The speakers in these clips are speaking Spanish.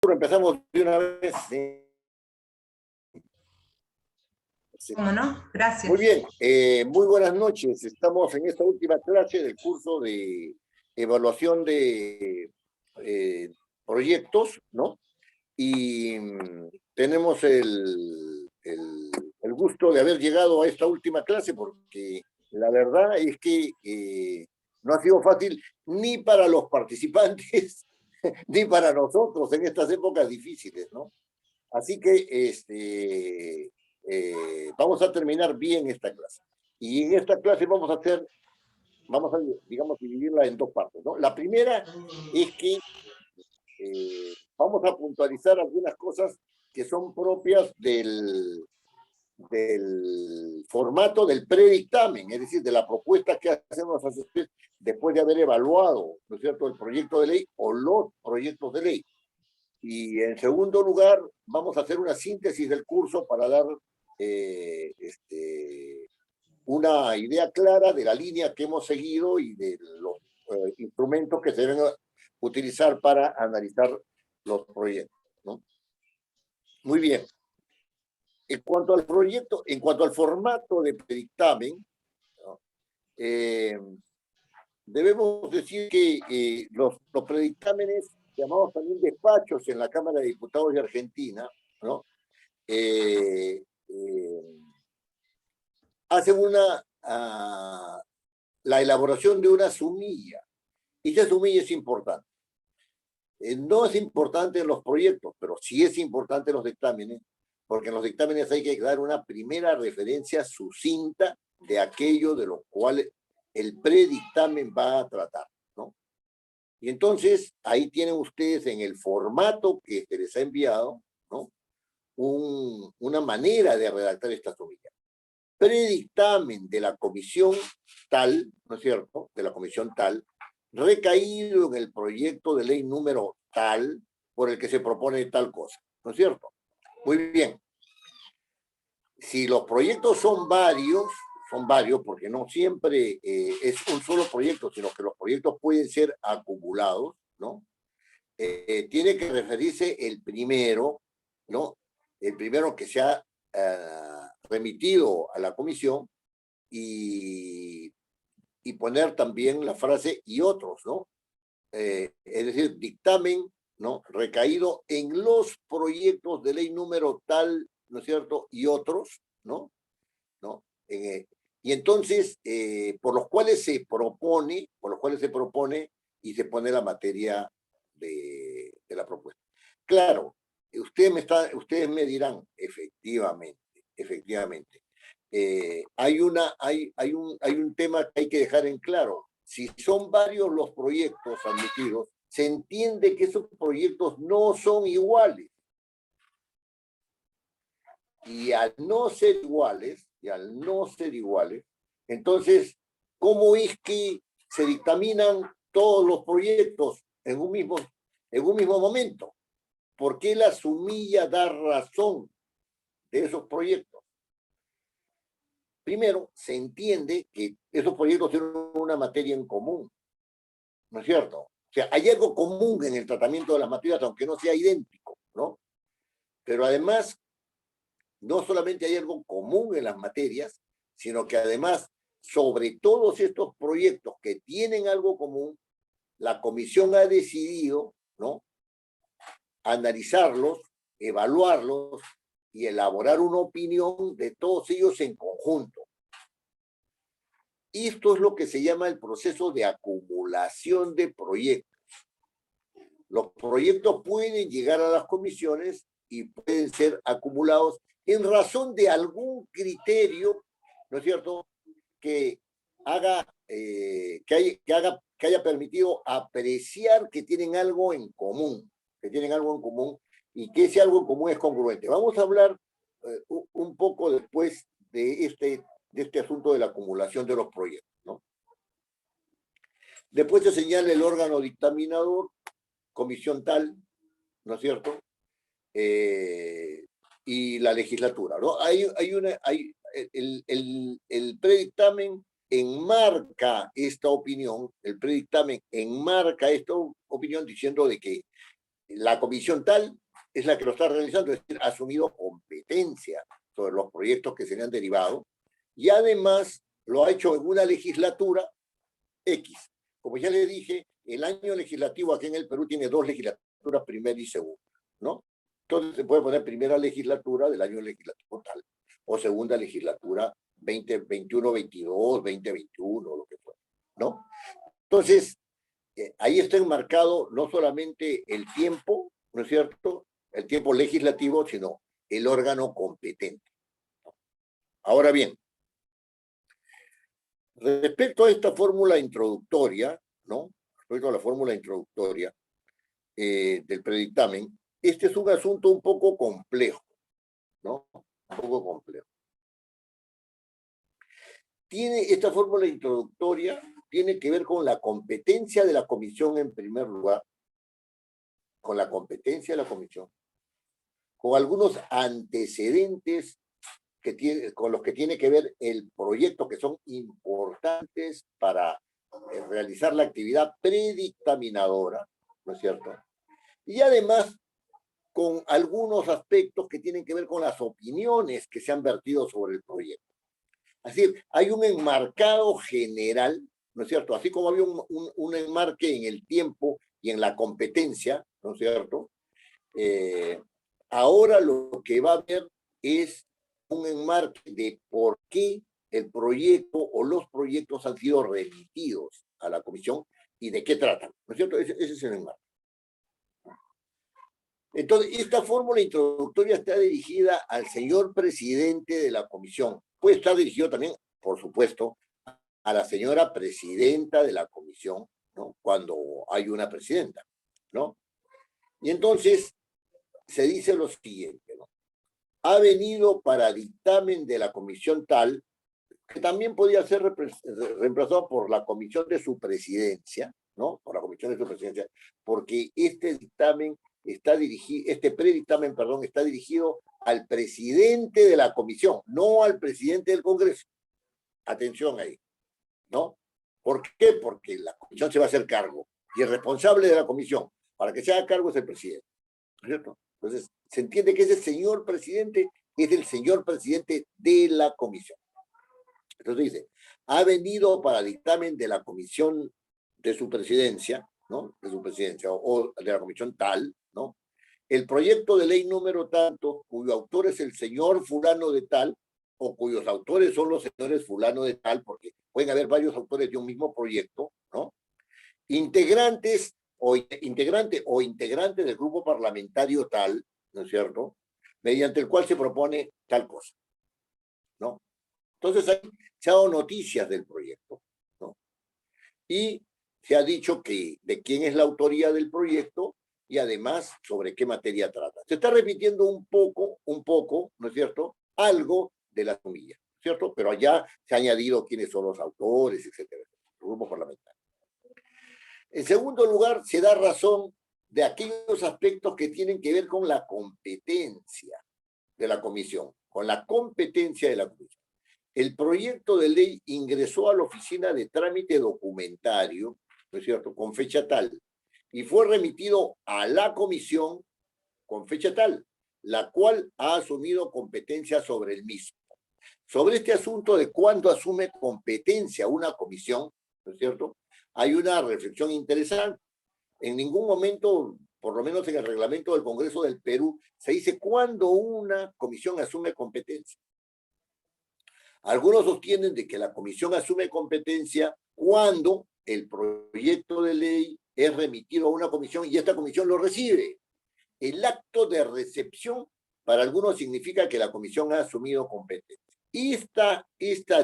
Empezamos de una vez. ¿Cómo no? Gracias. Muy bien, muy buenas noches. Estamos en esta última clase del curso de evaluación de proyectos, ¿no? Y tenemos el gusto de haber llegado a esta última clase porque la verdad es que no ha sido fácil ni para los participantes ni para nosotros en estas épocas difíciles, ¿no? Así que vamos a terminar bien esta clase. Y en esta clase vamos a, digamos, dividirla en dos partes, ¿no? La primera es que vamos a puntualizar algunas cosas que son propias del formato del predictamen, es decir, de la propuesta que hacemos después de haber evaluado, ¿no es cierto?, el proyecto de ley o los proyectos de ley. Y en segundo lugar, vamos a hacer una síntesis del curso para dar una idea clara de la línea que hemos seguido y de los instrumentos que se deben utilizar para analizar los proyectos, ¿no? Muy bien. En cuanto al proyecto, en cuanto al formato de predictamen, ¿no? Debemos decir que los predictámenes, llamados también despachos en la Cámara de Diputados de Argentina, ¿no? Hacen la elaboración de una sumilla. Y esa sumilla es importante. No es importante en los proyectos, pero sí es importante en los dictámenes, porque en los dictámenes hay que dar una primera referencia sucinta de aquello de lo cual el predictamen va a tratar, ¿no? Y entonces, ahí tienen ustedes en el formato que se les ha enviado, ¿no?, una manera de redactar esta sumilla. Predictamen de la comisión tal, ¿no es cierto?, de la comisión tal, recaído en el proyecto de ley número tal, por el que se propone tal cosa, ¿no es cierto? Muy bien. Si los proyectos son varios porque no siempre es un solo proyecto, sino que los proyectos pueden ser acumulados, ¿no? Tiene que referirse el primero, ¿no? El primero que se ha remitido a la comisión y poner también la frase y otros, ¿no? Es decir, dictamen, ¿no?, recaído en los proyectos de ley número tal, ¿no es cierto?, y otros, ¿no? Y entonces, por los cuales se propone y se pone la materia de la propuesta. Claro, ustedes me dirán, efectivamente, hay un tema que hay que dejar en claro. Si son varios los proyectos admitidos, se entiende que esos proyectos no son iguales. Y al no ser iguales, entonces, ¿cómo es que se dictaminan todos los proyectos en un mismo momento? ¿Por qué la sumilla da razón de esos proyectos? Primero, se entiende que esos proyectos tienen una materia en común, ¿no es cierto? O sea, hay algo común en el tratamiento de las materias, aunque no sea idéntico, ¿no? Pero además, no solamente hay algo común en las materias, sino que además, sobre todos estos proyectos que tienen algo común, la comisión ha decidido, ¿no?, analizarlos, evaluarlos y elaborar una opinión de todos ellos en conjunto. Esto es lo que se llama el proceso de acumulación de proyectos. Los proyectos pueden llegar a las comisiones y pueden ser acumulados en razón de algún criterio, ¿no es cierto?, que haya permitido apreciar que tienen algo en común, y que ese algo en común es congruente. Vamos a hablar un poco después de este asunto de la acumulación de los proyectos, ¿no? Después se señala el órgano dictaminador, comisión tal, ¿no es cierto?, y la legislatura, ¿no? El predictamen enmarca esta opinión, diciendo de que la comisión tal es la que lo está realizando, es decir, ha asumido competencia sobre los proyectos que se le han derivado y además lo ha hecho en una legislatura X. Como ya le dije, el año legislativo aquí en el Perú tiene 2 legislaturas, primera y segunda, ¿no? Entonces se puede poner primera legislatura del año legislativo tal, o segunda legislatura 2021, 22, 2021, lo que fuera, ¿no? Entonces, ahí está enmarcado no solamente el tiempo, ¿no es cierto?, el tiempo legislativo, sino el órgano competente. Ahora bien, respecto a esta fórmula introductoria, ¿no? Respecto a la fórmula introductoria del predictamen, este es un asunto un poco complejo, ¿no? Un poco complejo. Esta fórmula introductoria tiene que ver con la competencia de la comisión en primer lugar, con la competencia de la comisión, con algunos antecedentes con los que tiene que ver el proyecto, que son importantes para realizar la actividad predictaminadora, ¿no es cierto? Y además con algunos aspectos que tienen que ver con las opiniones que se han vertido sobre el proyecto. Así, hay un enmarcado general, ¿no es cierto? Así como había un enmarque en el tiempo y en la competencia, ¿no es cierto? Ahora lo que va a haber es un enmarque de por qué el proyecto o los proyectos han sido remitidos a la comisión y de qué tratan, ¿no es cierto? Ese es el enmarque. Entonces, esta fórmula introductoria está dirigida al señor presidente de la comisión. Puede estar dirigido también, por supuesto, a la señora presidenta de la comisión, ¿no? Cuando hay una presidenta, ¿no? Y entonces se dice lo siguiente, ¿no? Ha venido para dictamen de la comisión tal, que también podía ser reemplazado por la comisión de su presidencia, ¿no? Por la comisión de su presidencia, porque este dictamen este predictamen, perdón, está dirigido al presidente de la comisión, no al presidente del Congreso. Atención ahí, ¿no? ¿Por qué? Porque la comisión se va a hacer cargo y el responsable de la comisión para que se haga cargo es el presidente, ¿no es cierto? Entonces, se entiende que ese señor presidente es el señor presidente de la comisión. Entonces dice, ha venido para dictamen de la comisión de su presidencia, ¿no? De su presidencia, o de la comisión tal, ¿no? El proyecto de ley número tanto, cuyo autor es el señor fulano de tal, o cuyos autores son los señores fulano de tal, porque pueden haber varios autores de un mismo proyecto, ¿no? Integrantes o integrantes del grupo parlamentario tal, ¿no es cierto?, mediante el cual se propone tal cosa, ¿no? Entonces ahí se ha dado noticias del proyecto, ¿no? Y se ha dicho de quién es la autoría del proyecto y además sobre qué materia trata. Se está repitiendo un poco, ¿no es cierto?, algo de la comilla, ¿cierto? Pero allá se ha añadido quiénes son los autores, etcétera, el grupo parlamentario. En segundo lugar, se da razón de aquellos aspectos que tienen que ver con la competencia de la comisión, con la competencia de la comisión. El proyecto de ley ingresó a la oficina de trámite documentario, ¿no es cierto?, con fecha tal, y fue remitido a la comisión con fecha tal, la cual ha asumido competencia sobre el mismo. Sobre este asunto de cuándo asume competencia una comisión, ¿no es cierto?, hay una reflexión interesante. En ningún momento, por lo menos en el reglamento del Congreso del Perú, se dice cuándo una comisión asume competencia. Algunos sostienen de que la comisión asume competencia cuando el proyecto de ley es remitido a una comisión y esta comisión lo recibe. El acto de recepción para algunos significa que la comisión ha asumido competencia. Y esta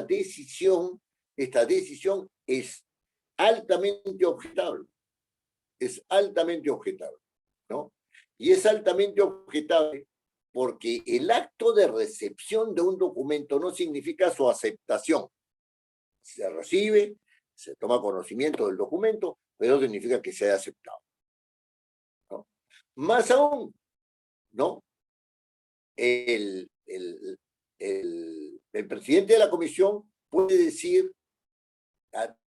decisión es altamente objetable. Es altamente objetable, ¿no? Y es altamente objetable porque el acto de recepción de un documento no significa su aceptación. Se recibe, se toma conocimiento del documento, pero no significa que sea aceptado, ¿no? Más aún, ¿no? El presidente de la comisión puede decir,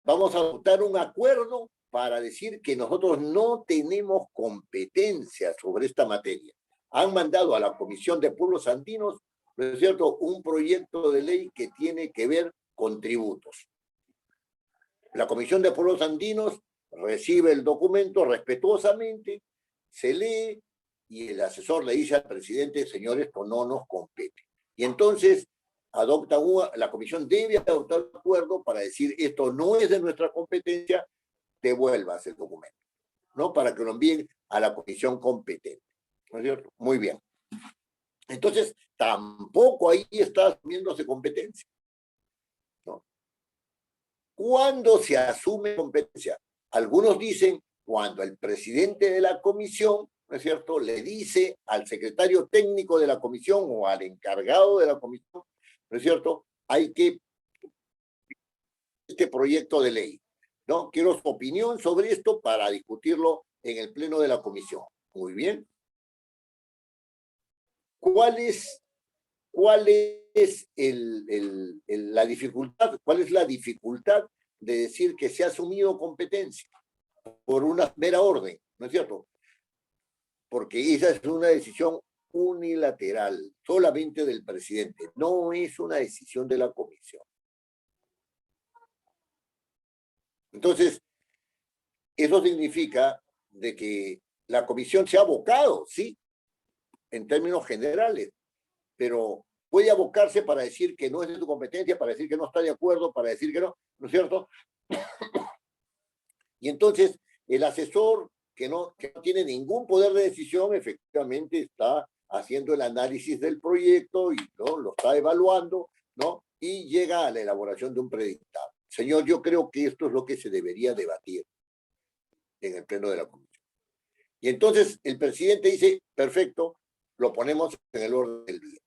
vamos a adoptar un acuerdo para decir que nosotros no tenemos competencia sobre esta materia. Han mandado a la Comisión de Pueblos Andinos, ¿no es cierto?, un proyecto de ley que tiene que ver con tributos. La Comisión de Pueblos Andinos recibe el documento respetuosamente, se lee y el asesor le dice al presidente, señor, esto no nos compete. Y entonces la comisión debe adoptar un acuerdo para decir, esto no es de nuestra competencia, devuelvas el documento, ¿no? Para que lo envíen a la comisión competente, ¿no es cierto? Muy bien. Entonces, tampoco ahí está asumiéndose competencia, ¿no? ¿Cuándo se asume competencia? Algunos dicen cuando el presidente de la comisión, ¿no es cierto?, le dice al secretario técnico de la comisión o al encargado de la comisión, ¿no es cierto?, hay que este proyecto de ley, ¿no? Quiero su opinión sobre esto para discutirlo en el pleno de la comisión. Muy bien. ¿Cuál es la dificultad? ¿Cuál es la dificultad de decir que se ha asumido competencia por una mera orden? ¿No es cierto? Porque esa es una decisión unilateral, solamente del presidente. No es una decisión de la comisión. Entonces, eso significa de que la comisión se ha abocado, sí, en términos generales, pero puede abocarse para decir que no es de su competencia, para decir que no está de acuerdo, para decir que no, ¿no es cierto? Y entonces el asesor que no tiene ningún poder de decisión, efectivamente está haciendo el análisis del proyecto y ¿no? Lo está evaluando, ¿no? Y llega a la elaboración de un predictado. Señor, yo creo que esto es lo que se debería debatir en el pleno de la comisión. Y entonces el presidente dice, perfecto, lo ponemos en el orden del día.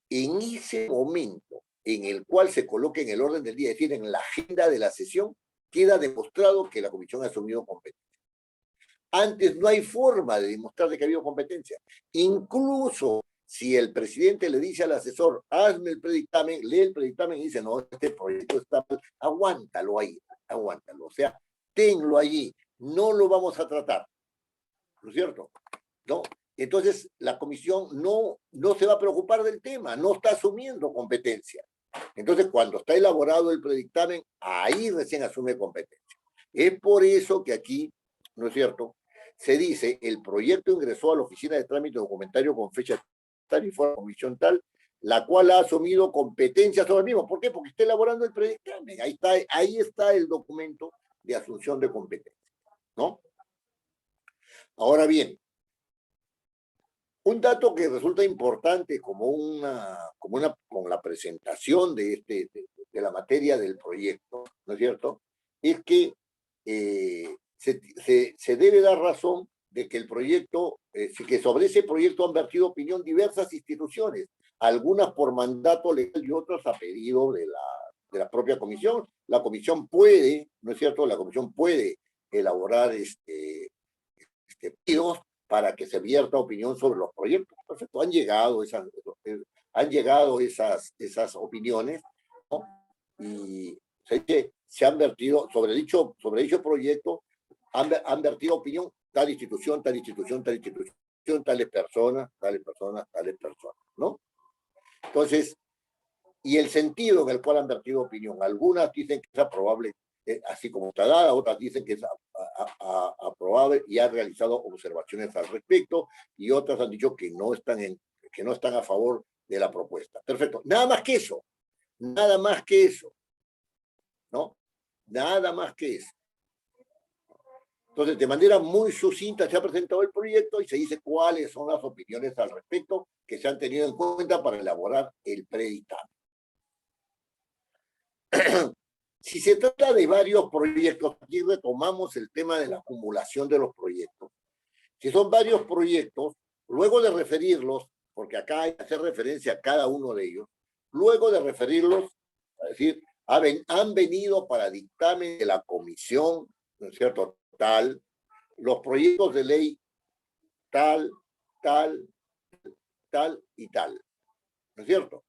En ese momento en el cual se coloque en el orden del día, es decir, en la agenda de la sesión, queda demostrado que la comisión ha asumido competencia. Antes no hay forma de demostrar que ha habido competencia. Incluso si el presidente le dice al asesor, hazme el predictamen, lee el predictamen y dice, no, este proyecto está mal, aguántalo ahí, aguántalo. O sea, tenlo allí, no lo vamos a tratar. ¿No es cierto? ¿No? Entonces, la comisión no se va a preocupar del tema, no está asumiendo competencia. Entonces, cuando está elaborado el predictamen, ahí recién asume competencia. Es por eso que aquí, ¿no es cierto?, se dice, el proyecto ingresó a la oficina de trámite documentario con fecha tal y fue a la comisión tal, la cual ha asumido competencia sobre el mismo. ¿Por qué? Porque está elaborando el predictamen. Ahí está el documento de asunción de competencia, ¿no? Ahora bien, un dato que resulta importante con la presentación de la materia del proyecto, ¿no es cierto?, es que se debe dar razón de que el proyecto, que sobre ese proyecto han vertido opinión diversas instituciones, algunas por mandato legal y otras a pedido de la propia comisión. La comisión puede, ¿no es cierto?, la comisión puede elaborar pedidos para que se vierta opinión sobre los proyectos. Perfecto, han llegado esas opiniones, ¿no? Y se han vertido sobre dicho proyecto, han vertido opinión tal institución, tales personas, ¿no? Entonces, y el sentido en el cual han vertido opinión. Algunas dicen que es aprobable así como está dada, otras dicen que es aprobable y han realizado observaciones al respecto, y otras han dicho que no están a favor de la propuesta. Perfecto. Nada más que eso, ¿no? Nada más que eso. Entonces, de manera muy sucinta se ha presentado el proyecto y se dice cuáles son las opiniones al respecto que se han tenido en cuenta para elaborar el predictamen. Si se trata de varios proyectos, aquí retomamos el tema de la acumulación de los proyectos. Si son varios proyectos, luego de referirlos, porque acá hay que hacer referencia a cada uno de ellos, luego de referirlos, es decir, han venido para dictamen de la comisión, ¿no es cierto?, tal, los proyectos de ley tal y tal, ¿no es cierto?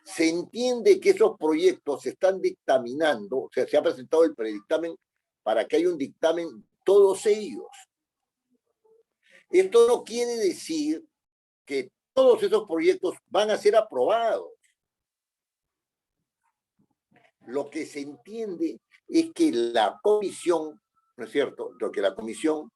Se entiende que esos proyectos se están dictaminando, o sea, se ha presentado el predictamen para que haya un dictamen, todos ellos. Esto no quiere decir que todos esos proyectos van a ser aprobados. Lo que se entiende es que la comisión, ¿no es cierto?, lo que la comisión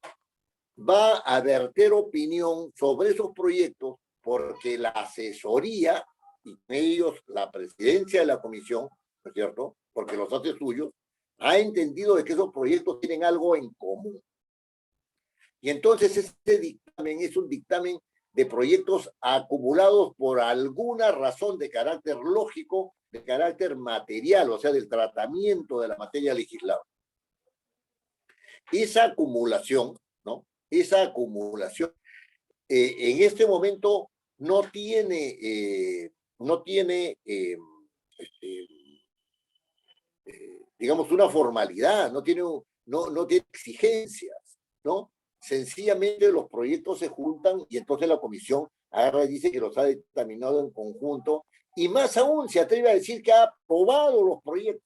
va a verter opinión sobre esos proyectos porque la asesoría, y con ellos la presidencia de la comisión, ¿no es cierto?, porque los hace suyos, ha entendido de que esos proyectos tienen algo en común. Y entonces este dictamen es un dictamen de proyectos acumulados por alguna razón de carácter lógico, de carácter material, o sea, del tratamiento de la materia legislada. Esa acumulación, ¿no? Esa acumulación en este momento no tiene, digamos, una formalidad, no tiene exigencias, ¿no? Sencillamente los proyectos se juntan y entonces la comisión agarra y dice que los ha dictaminado en conjunto y más aún se atreve a decir que ha aprobado los proyectos.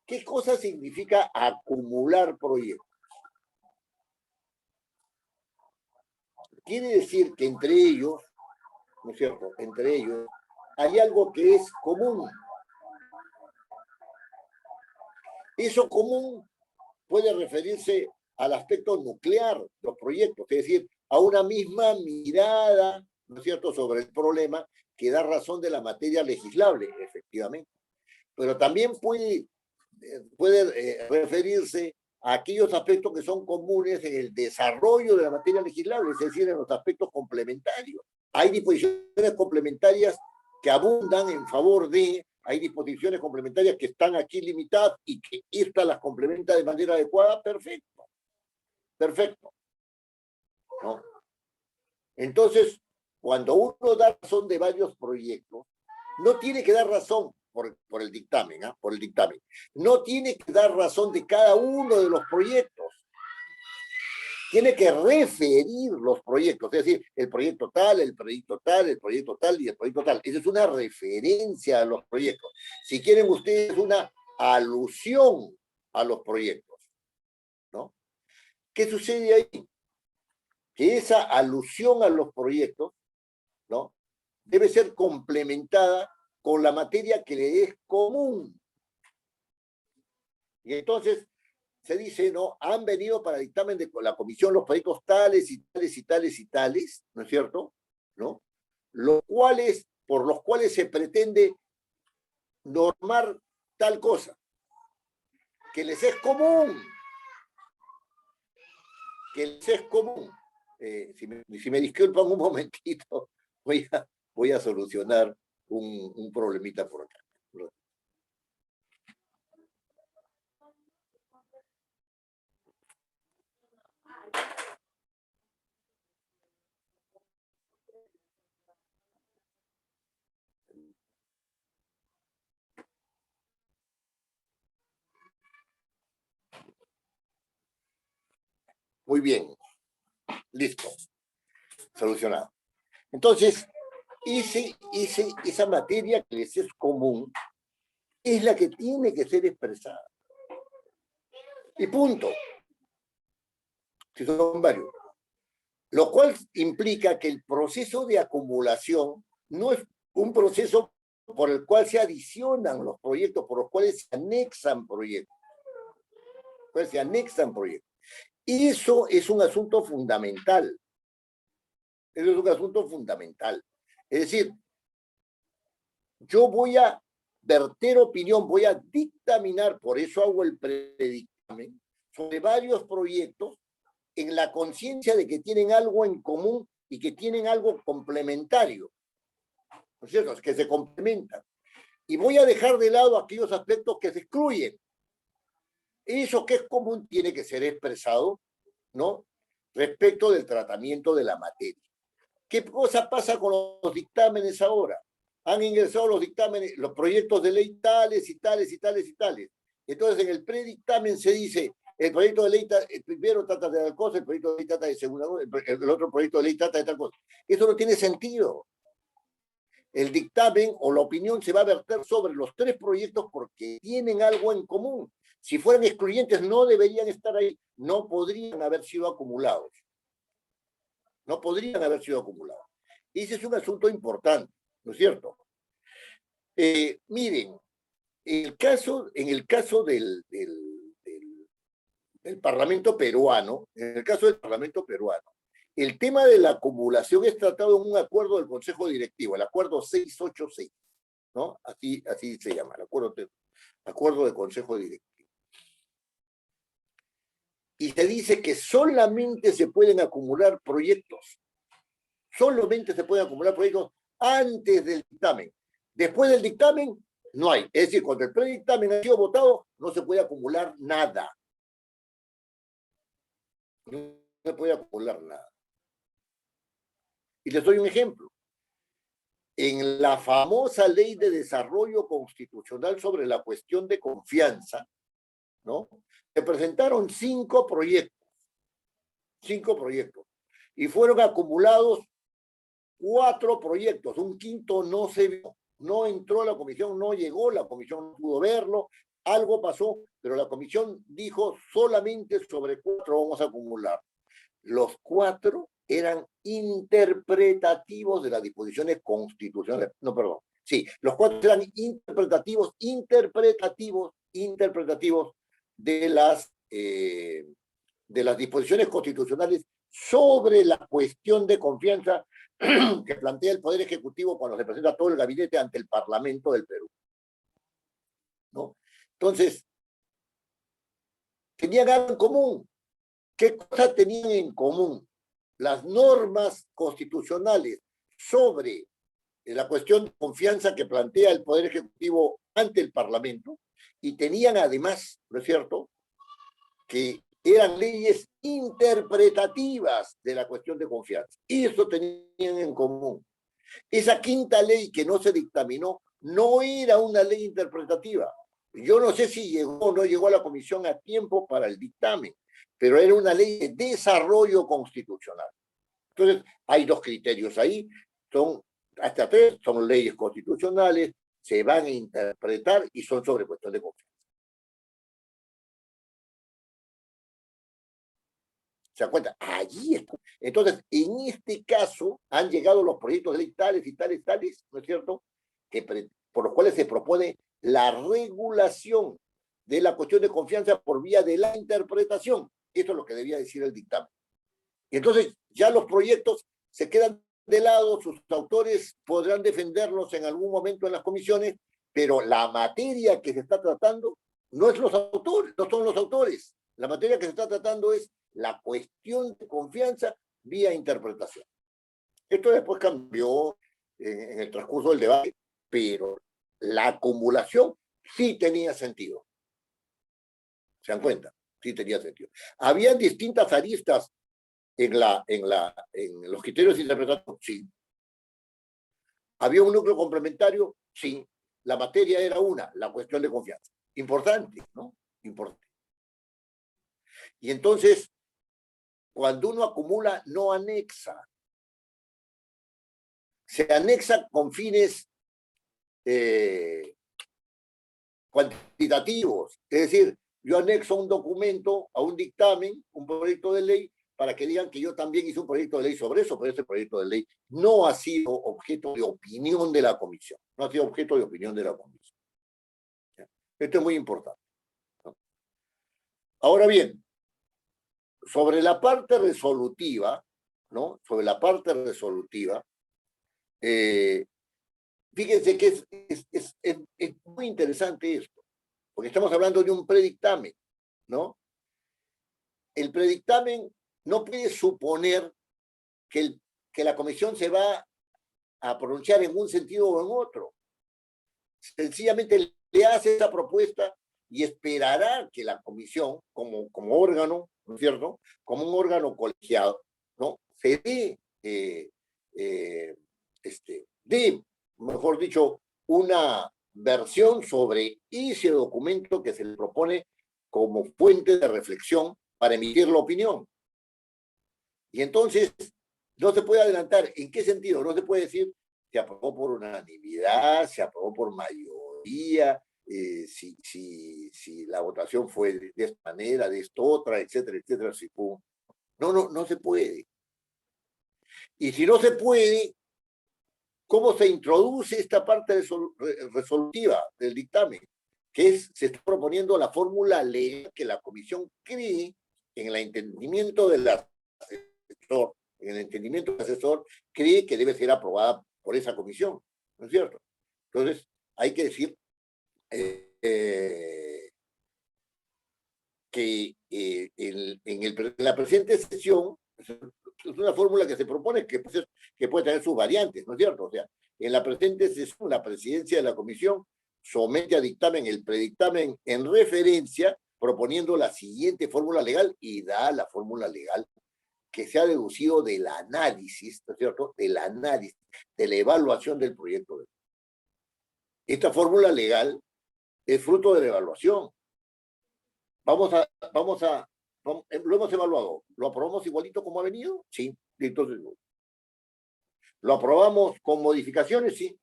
¿Qué cosa significa acumular proyectos? Quiere decir que entre ellos, ¿no es cierto?, entre ellos hay algo que es común. Eso común puede referirse al aspecto nuclear de los proyectos, es decir, a una misma mirada, ¿no es cierto?, sobre el problema que da razón de la materia legislable, efectivamente. Pero también puede referirse a aquellos aspectos que son comunes en el desarrollo de la materia legislable, es decir, en los aspectos complementarios. Hay disposiciones complementarias que abundan en favor de, hay disposiciones complementarias que están aquí limitadas y que esta las complementa de manera adecuada, perfecto. Perfecto. ¿No? Entonces, cuando uno da razón de varios proyectos, no tiene que dar razón por el dictamen, ¿eh? Por el dictamen. No tiene que dar razón de cada uno de los proyectos. Tiene que referir los proyectos, es decir, el proyecto tal, el proyecto tal, el proyecto tal y el proyecto tal. Esa es una referencia a los proyectos. Si quieren ustedes una alusión a los proyectos, ¿no? ¿Qué sucede ahí? Que esa alusión a los proyectos, ¿no?, debe ser complementada con la materia que le es común. Y entonces se dice, ¿no?, han venido para dictamen de la comisión los proyectos tales y tales y tales y tales, ¿no es cierto?, ¿no?, por los cuales se pretende normar tal cosa, que les es común, que les es común. Si me disculpan un momentito, voy a solucionar un problemita por acá. Muy bien, listo, solucionado. Entonces, esa materia que les es común es la que tiene que ser expresada. Y punto. Si son varios. Lo cual implica que el proceso de acumulación no es un proceso por el cual se adicionan los proyectos, por los cuales se anexan proyectos. Pues se anexan proyectos. Eso es un asunto fundamental. Eso es un asunto fundamental. Es decir, yo voy a verter opinión, voy a dictaminar, por eso hago el predictamen, sobre varios proyectos en la conciencia de que tienen algo en común y que tienen algo complementario. ¿No es cierto? Es que se complementan. Y voy a dejar de lado aquellos aspectos que se excluyen. Eso que es común tiene que ser expresado, ¿no?, respecto del tratamiento de la materia. ¿Qué cosa pasa con los dictámenes ahora? Han ingresado los dictámenes, los proyectos de ley tales y tales y tales y tales. Entonces, en el predictamen se dice, el proyecto de ley, el primero trata de tal cosa, el proyecto de ley trata de segunda cosa, el otro proyecto de ley trata de tal cosa. Eso no tiene sentido. el dictamen o la opinión se va a verter sobre los 3 proyectos porque tienen algo en común. Si fueran excluyentes, no deberían estar ahí, no podrían haber sido acumulados. No podrían haber sido acumulados. Ese es un asunto importante, ¿no es cierto? Miren, en el caso del Parlamento peruano, el tema de la acumulación es tratado en un acuerdo del Consejo Directivo, el acuerdo 686, ¿no? Así se llama, el acuerdo del Consejo Directivo. Y se dice que solamente se pueden acumular proyectos, antes del dictamen. Después del dictamen, no hay. Es decir, cuando el predictamen ha sido votado, no se puede acumular nada. No se puede acumular nada. Y les doy un ejemplo. En la famosa Ley de Desarrollo Constitucional sobre la cuestión de confianza, ¿no? Se presentaron 5 proyectos. 5 proyectos. Y fueron acumulados 4 proyectos. Un quinto no se vio. No entró a la comisión, no llegó, la comisión no pudo verlo. Algo pasó, pero la comisión dijo solamente sobre 4 vamos a acumular. Los 4 eran interpretativos de las disposiciones constitucionales. No, perdón. Sí, los 4 eran interpretativos de las disposiciones constitucionales sobre la cuestión de confianza que plantea el Poder Ejecutivo cuando se presenta todo el gabinete ante el Parlamento del Perú, ¿no? Entonces, tenían algo en común. ¿Qué cosas tenían en común? Las normas constitucionales sobre la cuestión de confianza que plantea el Poder Ejecutivo ante el Parlamento, y tenían además, ¿no es cierto?, que eran leyes interpretativas de la cuestión de confianza. Y eso tenían en común. Esa quinta ley que no se dictaminó no era una ley interpretativa. Yo no sé si llegó o no llegó a la comisión a tiempo para el dictamen, pero era una ley de desarrollo constitucional. Entonces, hay 2 criterios ahí, hasta 3, son leyes constitucionales, se van a interpretar y son sobre cuestión de confianza. ¿Se dan cuenta? Allí está. Entonces, en este caso, han llegado los proyectos de ley tales, ¿no es cierto?, por los cuales se propone la regulación de la cuestión de confianza por vía de la interpretación. Esto es lo que debía decir el dictamen. Y entonces, ya los proyectos se quedan de lado, sus autores podrán defenderlos en algún momento en las comisiones, pero la materia que se está tratando no son los autores. La materia que se está tratando es la cuestión de confianza vía interpretación. Esto después cambió en el transcurso del debate, pero la acumulación sí tenía sentido. ¿Se dan cuenta? Sí tenía sentido. Habían distintas aristas en los criterios interpretativos, sí. ¿Había un núcleo complementario? Sí. La materia era la cuestión de confianza. Importante, ¿no? Importante. Y entonces, cuando uno acumula, no anexa. Se anexa con fines cuantitativos. Es decir, yo anexo un documento a un dictamen, un proyecto de ley, para que digan que yo también hice un proyecto de ley sobre eso, pero ese proyecto de ley no ha sido objeto de opinión de la comisión. No ha sido objeto de opinión de la comisión. Esto es muy importante, ¿no? Ahora bien, sobre la parte resolutiva, ¿no? Sobre la parte resolutiva, fíjense que es muy interesante esto, porque estamos hablando de un predictamen, ¿no? El predictamen no puede suponer que la comisión se va a pronunciar en un sentido o en otro. Sencillamente le hace esa propuesta y esperará que la comisión, como órgano, ¿no es cierto?, como un órgano colegiado, ¿no?, se dé, mejor dicho, una versión sobre ese documento que se le propone como fuente de reflexión para emitir la opinión. Y entonces, no se puede adelantar. ¿En qué sentido? No se puede decir se aprobó por unanimidad, se aprobó por mayoría, si la votación fue de esta manera, de esta otra, etcétera, etcétera. Si fue... No se puede. Y si no se puede, ¿cómo se introduce esta parte resolutiva del dictamen? Que es, se está proponiendo la fórmula legal que la comisión cree en el entendimiento del asesor, cree que debe ser aprobada por esa comisión, ¿no es cierto? Entonces, hay que decir que en la presente sesión es una fórmula que se propone que puede tener sus variantes, ¿no es cierto? O sea, en la presente sesión, la presidencia de la comisión somete a dictamen el predictamen en referencia, proponiendo la siguiente fórmula legal y da la fórmula legal que se ha deducido del análisis, ¿no es cierto? Del análisis, de la evaluación del proyecto de ley. Esta fórmula legal es fruto de la evaluación. Lo hemos evaluado. ¿Lo aprobamos igualito como ha venido? Sí. Entonces, ¿lo aprobamos con modificaciones? Sí.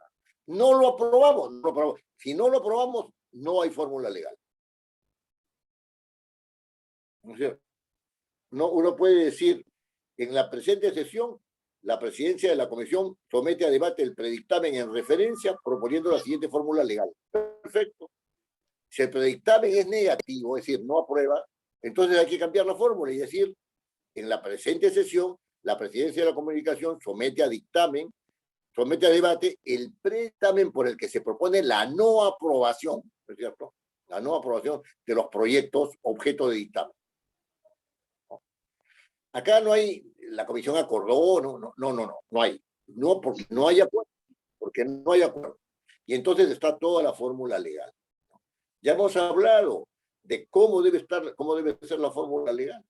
No lo aprobamos. No lo aprobamos. Si no lo aprobamos, no hay fórmula legal. ¿No es cierto? No, uno puede decir, en la presente sesión, la presidencia de la comisión somete a debate el predictamen en referencia, proponiendo la siguiente fórmula legal. Perfecto. Si el predictamen es negativo, es decir, no aprueba, entonces hay que cambiar la fórmula y decir, en la presente sesión, la presidencia de la comunicación somete a dictamen, somete a debate el predictamen por el que se propone la no aprobación, ¿no es cierto? La no aprobación de los proyectos objeto de dictamen. Acá no hay, la comisión acordó, no hay. No, porque no hay acuerdo, porque no hay acuerdo. Y entonces está toda la fórmula legal. Ya hemos hablado de cómo debe ser la fórmula legal,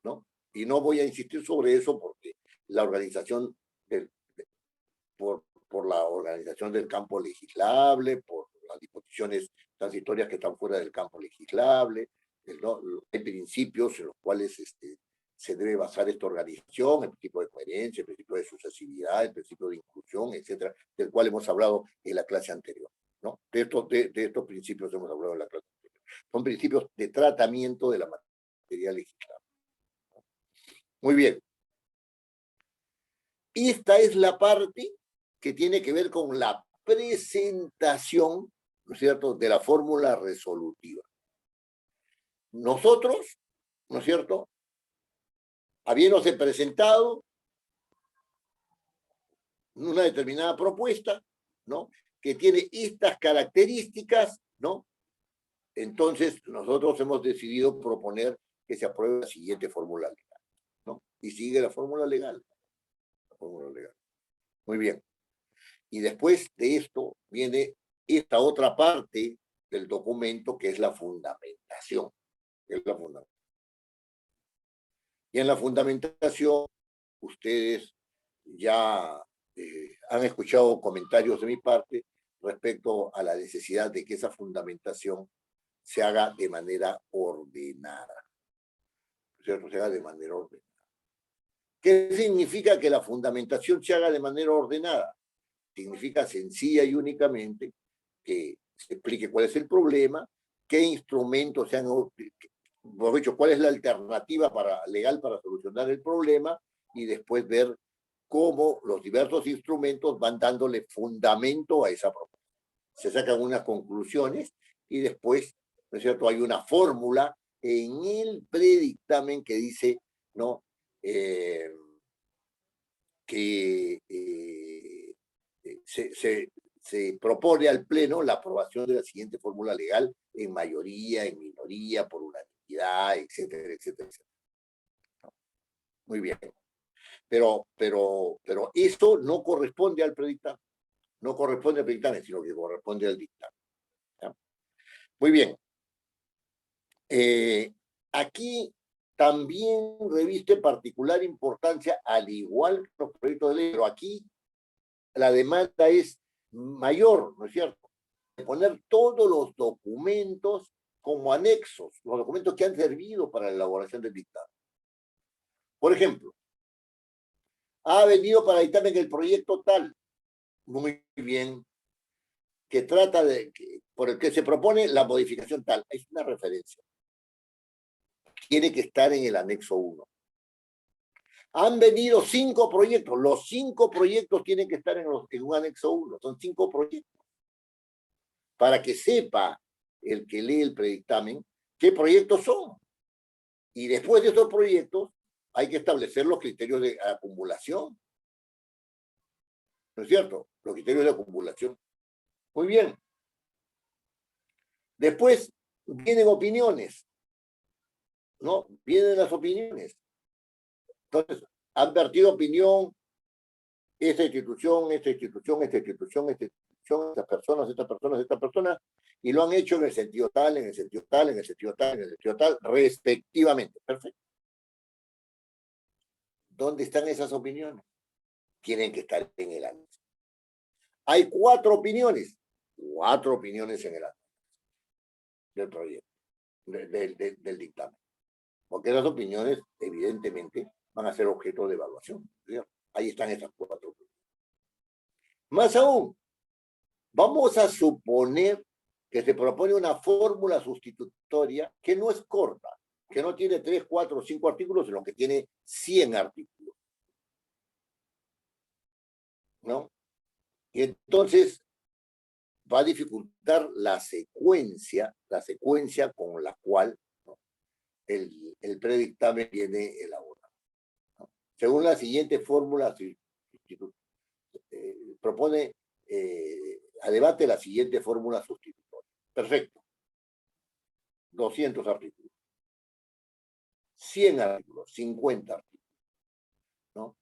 ¿no? Y no voy a insistir sobre eso porque la organización por la organización del campo legislable, por las disposiciones transitorias que están fuera del campo legislable, ¿no? Hay principios en los cuales se debe basar esta organización, el principio de coherencia, el principio de sucesividad, el principio de inclusión, etcétera, del cual hemos hablado en la clase anterior, ¿no? De estos principios hemos hablado en la clase anterior. Son principios de tratamiento de la materia legislable. Muy bien. Esta es la parte que tiene que ver con la presentación, ¿no es cierto?, de la fórmula resolutiva. Nosotros, ¿no es cierto?, habiéndose presentado una determinada propuesta, ¿no?, que tiene estas características, ¿no?, entonces nosotros hemos decidido proponer que se apruebe la siguiente fórmula legal, ¿no? Y sigue la fórmula legal. La fórmula legal. Muy bien. Y después de esto viene esta otra parte del documento que es la fundamentación. Y en la fundamentación, ustedes ya han escuchado comentarios de mi parte respecto a la necesidad de que esa fundamentación se haga de manera ordenada. ¿Cierto? Se haga de manera ordenada. ¿Qué significa que la fundamentación se haga de manera ordenada? Significa sencilla y únicamente que se explique cuál es el problema, qué instrumentos se han, por dicho, cuál es la alternativa legal para solucionar el problema y después ver cómo los diversos instrumentos van dándole fundamento a esa propuesta. Se sacan unas conclusiones y después, ¿no es cierto?, hay una fórmula en el predictamen que dice, ¿no?, que se propone al Pleno la aprobación de la siguiente fórmula legal en mayoría, en minoría, por unanimidad, etcétera, etcétera, etcétera. Muy bien. Pero eso no corresponde al predictamen. No corresponde al predictamen, sino que corresponde al dictamen. ¿Ya? Muy bien. Aquí también reviste particular importancia, al igual que los proyectos de ley, pero aquí la demanda es mayor, ¿no es cierto? De poner todos los documentos como anexos, los documentos que han servido para la elaboración del dictamen. Por ejemplo, ha venido para dictamen el proyecto tal, muy bien, que trata de, por el que se propone la modificación tal, es una referencia. Tiene que estar en el anexo 1. Han venido 5 proyectos, los 5 proyectos tienen que estar en un anexo 1, son 5 proyectos. Para que sepa el que lee el predictamen qué proyectos son. Y después de estos proyectos hay que establecer los criterios de acumulación. ¿No es cierto? Los criterios de acumulación. Muy bien. Después vienen opiniones, ¿no? Vienen las opiniones. Entonces, han vertido opinión esta institución, esta institución, esta institución, esta institución, estas personas, y lo han hecho en el sentido tal, en el sentido tal, en el sentido tal, en el sentido tal, respectivamente. Perfecto. ¿Dónde están esas opiniones? Tienen que estar en el anexo. Hay 4 opiniones en el anexo del proyecto, del dictamen. Porque esas opiniones, evidentemente, van a ser objeto de evaluación. ¿Cierto? Ahí están esas 4 opiniones. Más aún, vamos a suponer que se propone una fórmula sustitutoria que no es corta, que no tiene 3, 4, 5 artículos, sino que tiene 100 artículos. ¿No? Y entonces va a dificultar la secuencia con la cual, ¿no?, el predictamen viene elaborado, ¿no? Según la siguiente fórmula, propone a debate la siguiente fórmula sustitutoria. Perfecto. 200 artículos. 100 artículos, 50 artículos, ¿no?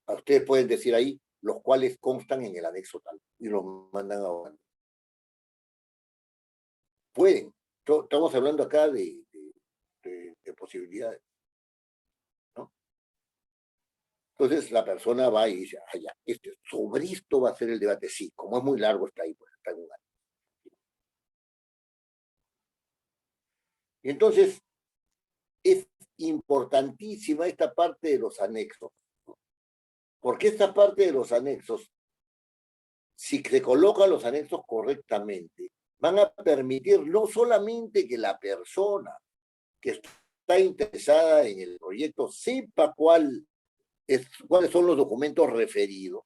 Ustedes pueden decir ahí los cuales constan en el anexo tal y los mandan a Orlando. Pueden. Estamos hablando acá de posibilidades, ¿no? Entonces la persona va y dice, ah, ya, sobre esto va a ser el debate. Sí, como es muy largo, está ahí, pues, está en un año. Y entonces es importantísima esta parte de los anexos, ¿no? Porque esta parte de los anexos, si se colocan los anexos correctamente, van a permitir no solamente que la persona que está interesada en el proyecto sepa cuáles son los documentos referidos,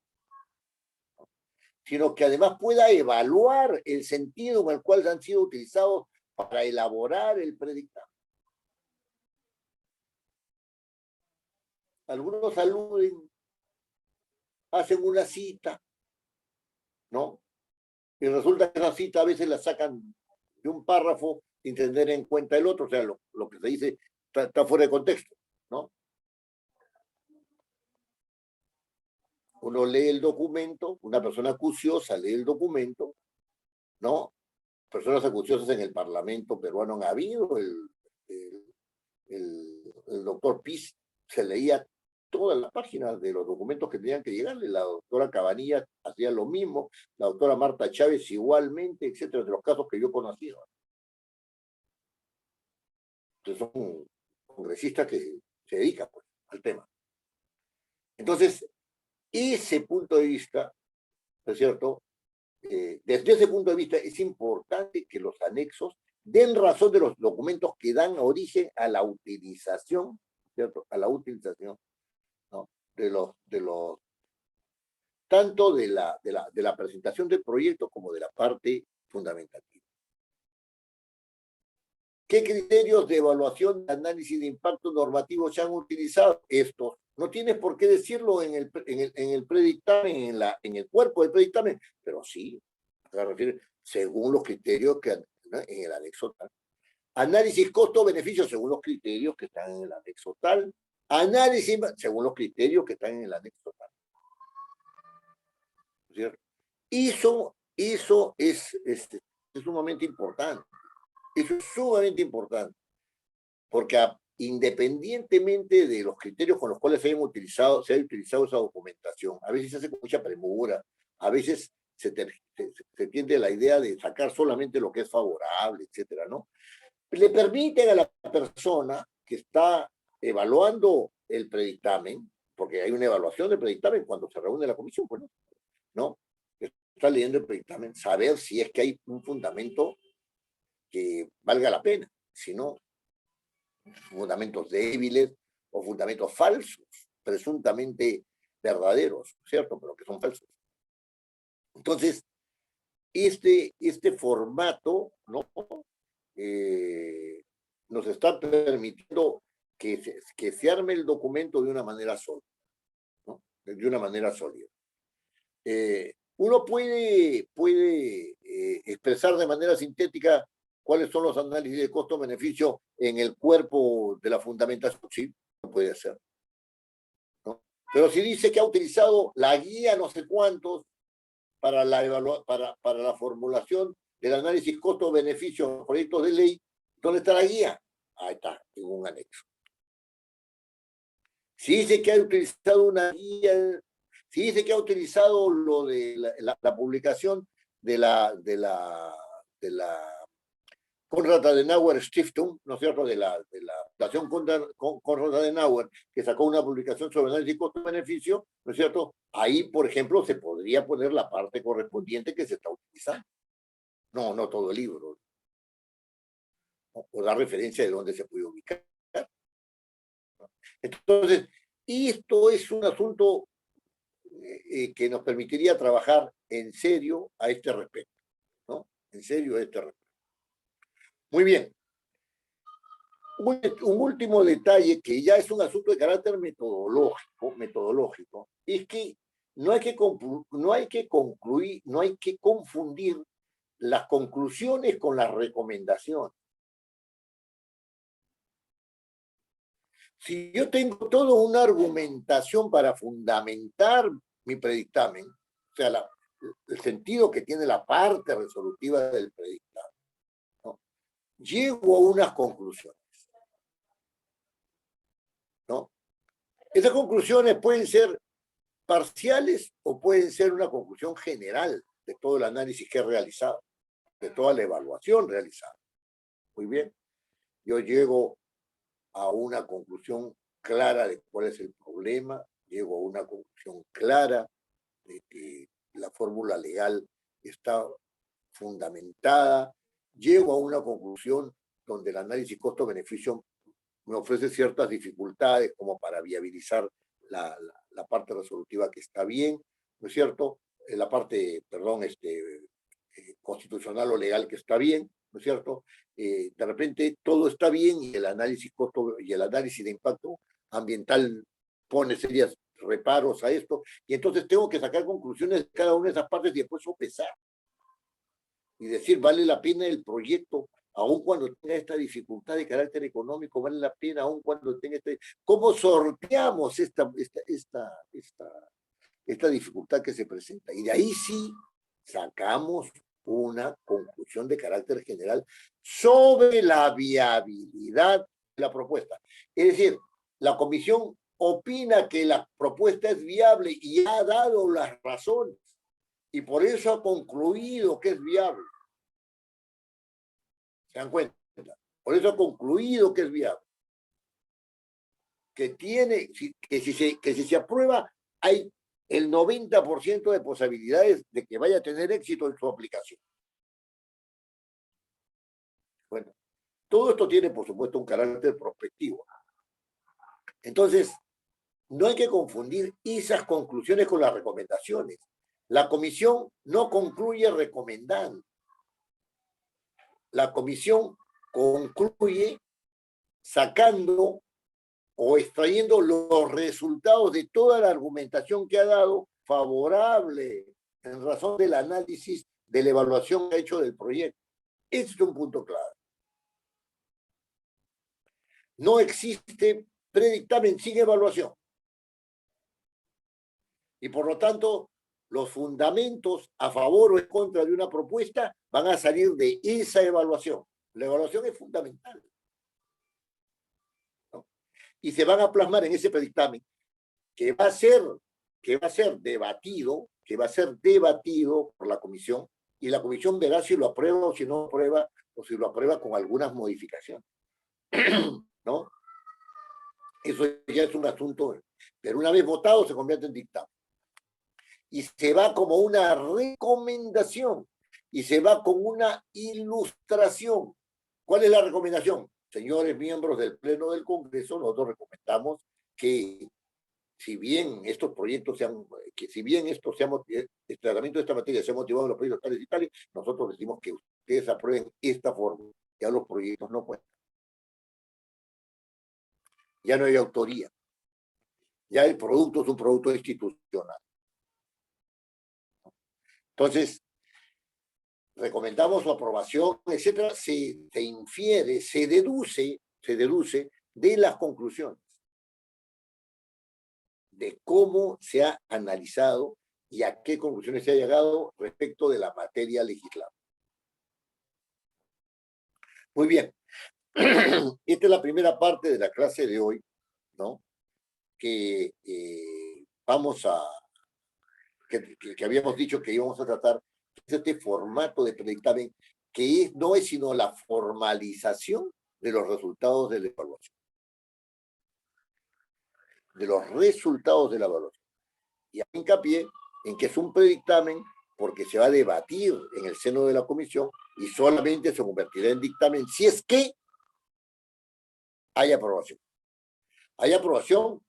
sino que además pueda evaluar el sentido en el cual han sido utilizados para elaborar el predictamen. Algunos aluden, hacen una cita, ¿no? Y resulta que esa cita a veces la sacan de un párrafo sin tener en cuenta el otro, o sea, lo que se dice está fuera de contexto, ¿no? Uno lee el documento, una persona acuciosa lee el documento, ¿no? Personas acuciosas en el Parlamento peruano han habido, el doctor Piz se leía todas las páginas de los documentos que tenían que llegarle, la doctora Cabanilla hacía lo mismo, la doctora Marta Chávez igualmente, etcétera, de los casos que yo conocía. Entonces son congresistas que se dedican, pues, al tema. Entonces, ese punto de vista, ¿no es cierto? Desde ese punto de vista es importante que los anexos den razón de los documentos que dan origen a la utilización, ¿cierto? A la utilización, ¿no?, tanto de la presentación del proyecto como de la parte fundamentativa. ¿Qué criterios de evaluación de análisis de impacto normativo se han utilizado? Estos. No tienes por qué decirlo en el predictamen, en el cuerpo del predictamen, pero sí, se refiere según los criterios que, ¿no?, en el anexo tal. Análisis costo-beneficio según los criterios que están en el anexo tal. Análisis según los criterios que están en el anexo tal. ¿Cierto? Eso es sumamente importante. Eso es sumamente importante. Porque independientemente de los criterios con los cuales se ha utilizado esa documentación, a veces se hace con mucha premura, a veces se tiende a la idea de sacar solamente lo que es favorable, etcétera, ¿no? Le permiten a la persona que está evaluando el predictamen, porque hay una evaluación del predictamen cuando se reúne la comisión, pues, ¿no? está leyendo el dictamen, saber si es que hay un fundamento que valga la pena, si no, fundamentos débiles o fundamentos falsos, presuntamente verdaderos, ¿cierto? Pero que son falsos. Entonces, este formato, ¿no? Nos está permitiendo que se arme el documento de una manera sólida, ¿no? De una manera sólida. Uno puede expresar de manera sintética cuáles son los análisis de costo-beneficio en el cuerpo de la fundamentación, sí, lo puede hacer, ¿no? Pero si dice que ha utilizado la guía no sé cuántos para la formulación del análisis costo-beneficio en proyectos de ley, ¿dónde está la guía? Ahí está, en un anexo. Si dice que ha utilizado una guía, si dice que ha utilizado lo de la publicación de la Konrad Adenauer Stiftung, ¿no es cierto?, de la Fundación Konrad Adenauer, que sacó una publicación sobre análisis costo-beneficio, ¿no es cierto? Ahí, por ejemplo, se podría poner la parte correspondiente que se está utilizando. No todo el libro. O dar referencia de dónde se puede ubicar. Entonces, esto es un asunto que nos permitiría trabajar en serio a este respecto, ¿no? En serio a este respecto. Muy bien. Un último detalle que ya es un asunto de carácter metodológico, es que no hay que concluir, no hay que confundir las conclusiones con las recomendaciones. Si yo tengo toda una argumentación para fundamentar mi predictamen, o sea, el sentido que tiene la parte resolutiva del predictamen, ¿no? Llego a unas conclusiones, ¿no? Esas conclusiones pueden ser parciales o pueden ser una conclusión general de todo el análisis que he realizado, de toda la evaluación realizada. Muy bien, yo llego a una conclusión clara de cuál es el problema, llego a una conclusión clara de que la fórmula legal está fundamentada, llego a una conclusión donde el análisis costo-beneficio me ofrece ciertas dificultades como para viabilizar la parte resolutiva que está bien, ¿no es cierto? La parte, perdón, constitucional o legal que está bien, ¿no es cierto? De repente todo está bien y el análisis costo y el análisis de impacto ambiental pone serios reparos a esto, y entonces tengo que sacar conclusiones de cada una de esas partes y después sopesar y decir, ¿vale la pena el proyecto? Aun cuando tenga esta dificultad de carácter económico, vale la pena, aun cuando tenga ¿Cómo sorteamos esta dificultad que se presenta? Y de ahí sí sacamos una conclusión de carácter general sobre la viabilidad de la propuesta. Es decir, la comisión opina que la propuesta es viable y ha dado las razones, y por eso ha concluido que es viable. ¿Se dan cuenta? Por eso ha concluido que es viable. Que si se aprueba, hay el 90% de posibilidades de que vaya a tener éxito en su aplicación. Bueno, todo esto tiene, por supuesto, un carácter prospectivo. Entonces, no hay que confundir esas conclusiones con las recomendaciones. La comisión no concluye recomendando. La comisión concluye sacando o extrayendo los resultados de toda la argumentación que ha dado favorable en razón del análisis de la evaluación que ha hecho del proyecto. Ese es un punto clave. No existe predictamen sin evaluación. Y por lo tanto, los fundamentos a favor o en contra de una propuesta van a salir de esa evaluación. La evaluación es fundamental, ¿no? Y se van a plasmar en ese predictamen que va a ser debatido por la comisión, y la comisión verá si lo aprueba o si no aprueba, o si lo aprueba con algunas modificaciones, ¿no? Eso ya es un asunto, pero una vez votado se convierte en dictamen. y se va como una recomendación y se va con una ilustración. ¿Cuál es la recomendación? Señores miembros del Pleno del Congreso, nosotros recomendamos que si bien estos proyectos sean, que si bien esto sea, el tratamiento de esta materia sea motivado en los proyectos tales y tales, nosotros decimos que ustedes aprueben esta forma. Ya los proyectos no cuentan. Ya no hay autoría. Ya el producto es un producto institucional. Entonces, recomendamos su aprobación, etcétera, se infiere, se deduce de las conclusiones, de cómo se ha analizado y a qué conclusiones se ha llegado respecto de la materia legislada. Muy bien. Esta es la primera parte de la clase de hoy, ¿no? Que vamos a, que habíamos dicho que íbamos a tratar, este formato de predictamen, que no es sino la formalización de los resultados de la evaluación. De los resultados de la evaluación. Y hay hincapié en que es un predictamen porque se va a debatir en el seno de la comisión y solamente se convertirá en dictamen si es que hay aprobación. Hay aprobación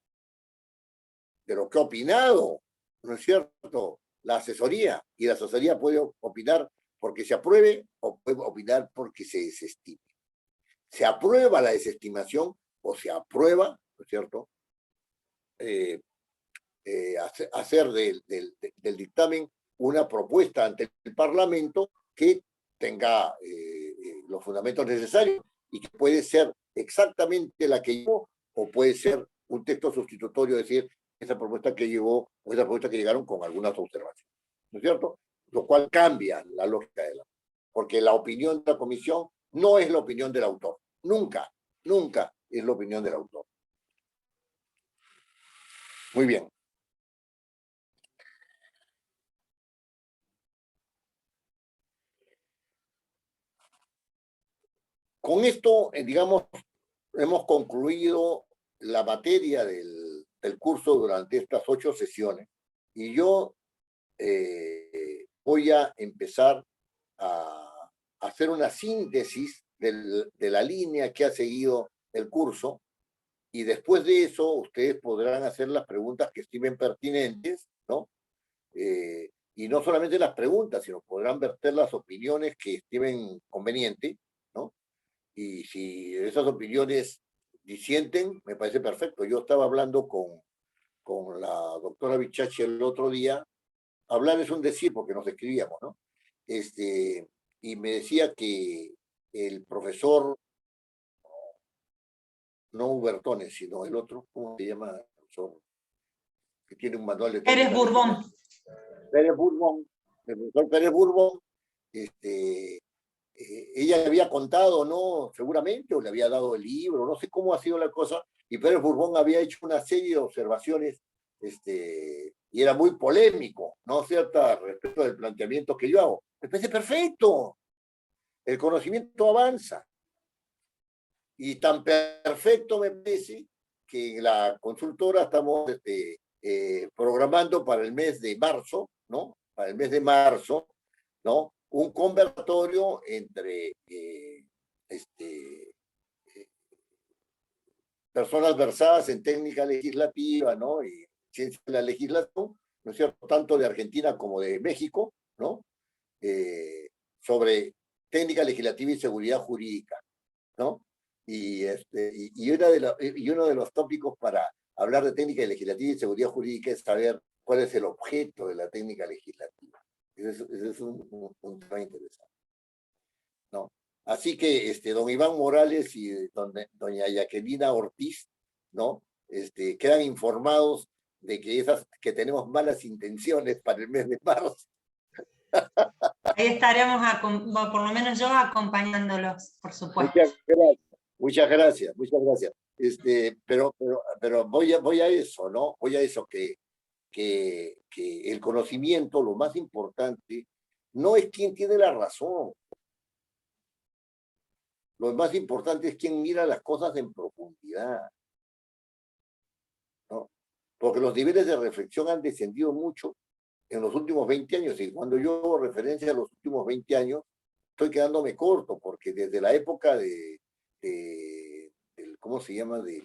de lo que ha opinado, ¿no es cierto?, la asesoría, y la asesoría puede opinar porque se apruebe o puede opinar porque se desestime. Se aprueba la desestimación o se aprueba, ¿no es cierto?, hacer del dictamen una propuesta ante el Parlamento que tenga los fundamentos necesarios y que puede ser exactamente la que llevó o puede ser un texto sustitutorio, es decir, esa propuesta que llevó o esa propuesta que llegaron con algunas observaciones, ¿no es cierto? Lo cual cambia la lógica de la... Porque la opinión de la comisión no es la opinión del autor. Nunca, nunca es la opinión del autor. Muy bien. Con esto, digamos, hemos concluido la materia del curso durante estas 8 sesiones y yo voy a empezar a hacer una síntesis de la línea que ha seguido el curso y después de eso ustedes podrán hacer las preguntas que estimen pertinentes, ¿no? Y no solamente las preguntas, sino podrán verter las opiniones que estimen conveniente, ¿no? Y si esas opiniones disienten, me parece perfecto. Yo estaba hablando con la doctora Bichachi el otro día. Hablar es un decir porque nos escribíamos, ¿no? Y me decía que el profesor, no Ubertones, sino el otro, ¿cómo se llama? El profesor que tiene un manual de técnica. Pérez Bourbon. Pérez Bourbon, el profesor Pérez Bourbon, ella le había contado, ¿no? Seguramente, o le había dado el libro, no sé cómo ha sido la cosa, y Pérez Bourbon había hecho una serie de observaciones, y era muy polémico, ¿no? Cierta respecto del planteamiento que yo hago. Me parece perfecto. El conocimiento avanza. Y tan perfecto me parece que en la consultora estamos programando para el mes de marzo, ¿no? Para el mes de marzo, ¿no? Un conversatorio entre personas versadas en técnica legislativa, ¿no? Y ciencia de la legislación, ¿no es cierto? Tanto de Argentina como de México, ¿no? Sobre técnica legislativa y seguridad jurídica, ¿no? Y uno de los tópicos para hablar de técnica legislativa y seguridad jurídica es saber cuál es el objeto de la técnica legislativa. Ese es un tema interesante, ¿no? Así que don Iván Morales y doña Jacquelina Ortiz, ¿no? Quedan informados de que tenemos malas intenciones para el mes de marzo. Ahí estaremos, por lo menos yo, acompañándolos, por supuesto. Muchas gracias. Pero voy a eso, ¿no? Voy a eso, que el conocimiento, lo más importante, no es quién tiene la razón. Lo más importante es quién mira las cosas en profundidad, ¿no? Porque los niveles de reflexión han descendido mucho en los últimos 20 años, y cuando yo hago referencia a los últimos 20 años, estoy quedándome corto, porque desde la época ¿cómo se llama?, de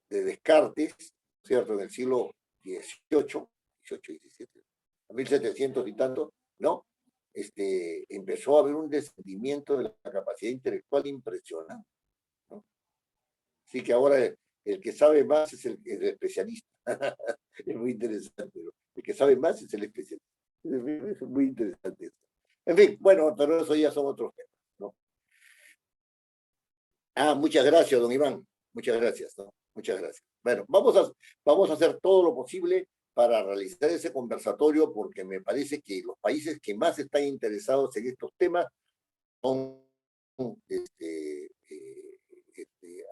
Descartes, ¿cierto?, en el siglo XVIII, 17, 1700 y tanto, ¿no? Empezó a haber un descendimiento de la capacidad intelectual impresionante, ¿no? Así que ahora el que sabe más es el especialista. Es muy interesante, ¿no? El que sabe más es el especialista. Es muy interesante esto. En fin, bueno, pero eso ya son otros temas, ¿no? Muchas gracias, don Iván. Muchas gracias, ¿no? Muchas gracias. Bueno, vamos a hacer todo lo posible para realizar ese conversatorio, porque me parece que los países que más están interesados en estos temas son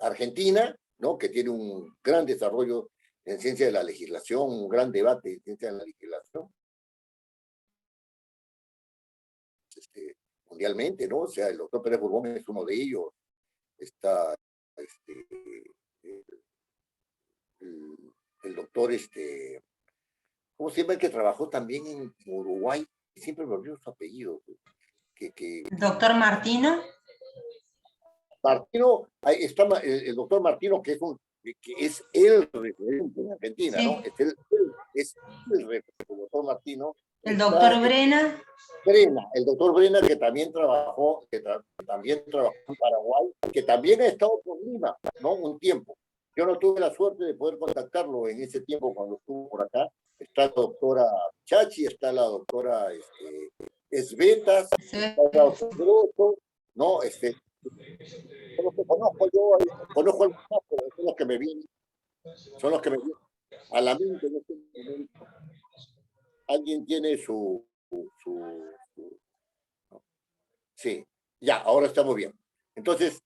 Argentina, ¿no?, que tiene un gran desarrollo en ciencia de la legislación, un gran debate en ciencia de la legislación, mundialmente, ¿no? O sea, el doctor Pérez Borbón es uno de ellos. Está el, el doctor, ¿cómo se llama?, el que trabajó también en Uruguay, siempre me olvido su apellido, Doctor Martino. Martino, ahí está el doctor Martino, que es el referente en Argentina, Sí. ¿no? Es el referente, el doctor Martino. El doctor Brena. El doctor Brena, que también trabajó, también trabajó en Paraguay, que también ha estado por Lima, ¿no?, un tiempo. Yo no tuve la suerte de poder contactarlo en ese tiempo cuando estuvo por acá. Está la doctora Chachi, está la doctora Esbetas, está la doctora Grosso, ¿no? Son los que conozco yo, conozco algunos, pero son los que me vienen a la mente en este momento. Alguien tiene ¿no? Sí, ya, ahora estamos bien. Entonces,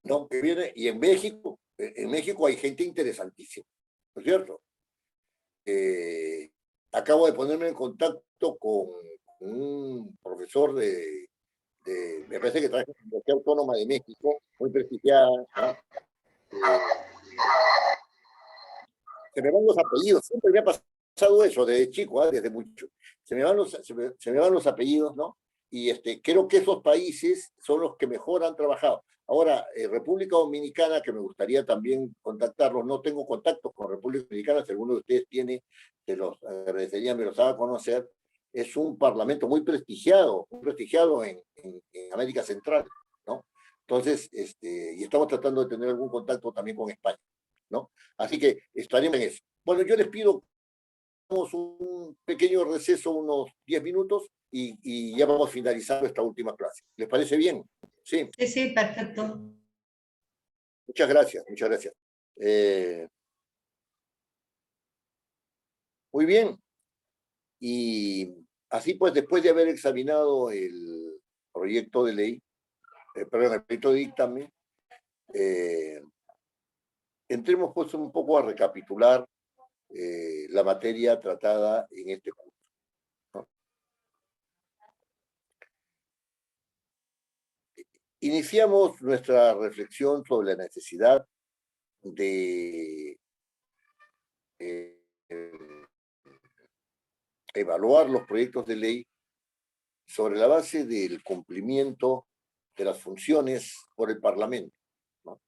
no, que viene, y en México hay gente interesantísima, ¿no es cierto? Acabo de ponerme en contacto con un profesor me parece que trabaja en la Universidad Autónoma de México, muy prestigiada, ¿no? Se me van los apellidos, siempre me ha pasado eso desde chico, desde mucho. Se me van los apellidos, ¿no? Y creo que esos países son los que mejor han trabajado. Ahora, República Dominicana, que me gustaría también contactarlos, no tengo contactos con República Dominicana, si alguno de ustedes tiene, se los agradecería, me los haga conocer. Es un parlamento muy prestigiado en América Central, ¿no? Entonces, y estamos tratando de tener algún contacto también con España, ¿no? Así que estaremos en eso. Bueno, yo les pido un pequeño receso, unos 10 minutos, y ya vamos finalizando esta última clase. ¿Les parece bien? Sí. Sí, sí, perfecto. Muchas gracias, muchas gracias. Muy bien. Y así pues, después de haber examinado el proyecto de ley, perdón, el proyecto de dictamen, entremos pues un poco a recapitular la materia tratada en este curso, ¿no? Iniciamos nuestra reflexión sobre la necesidad de evaluar los proyectos de ley sobre la base del cumplimiento de las funciones por el Parlamento, ¿no?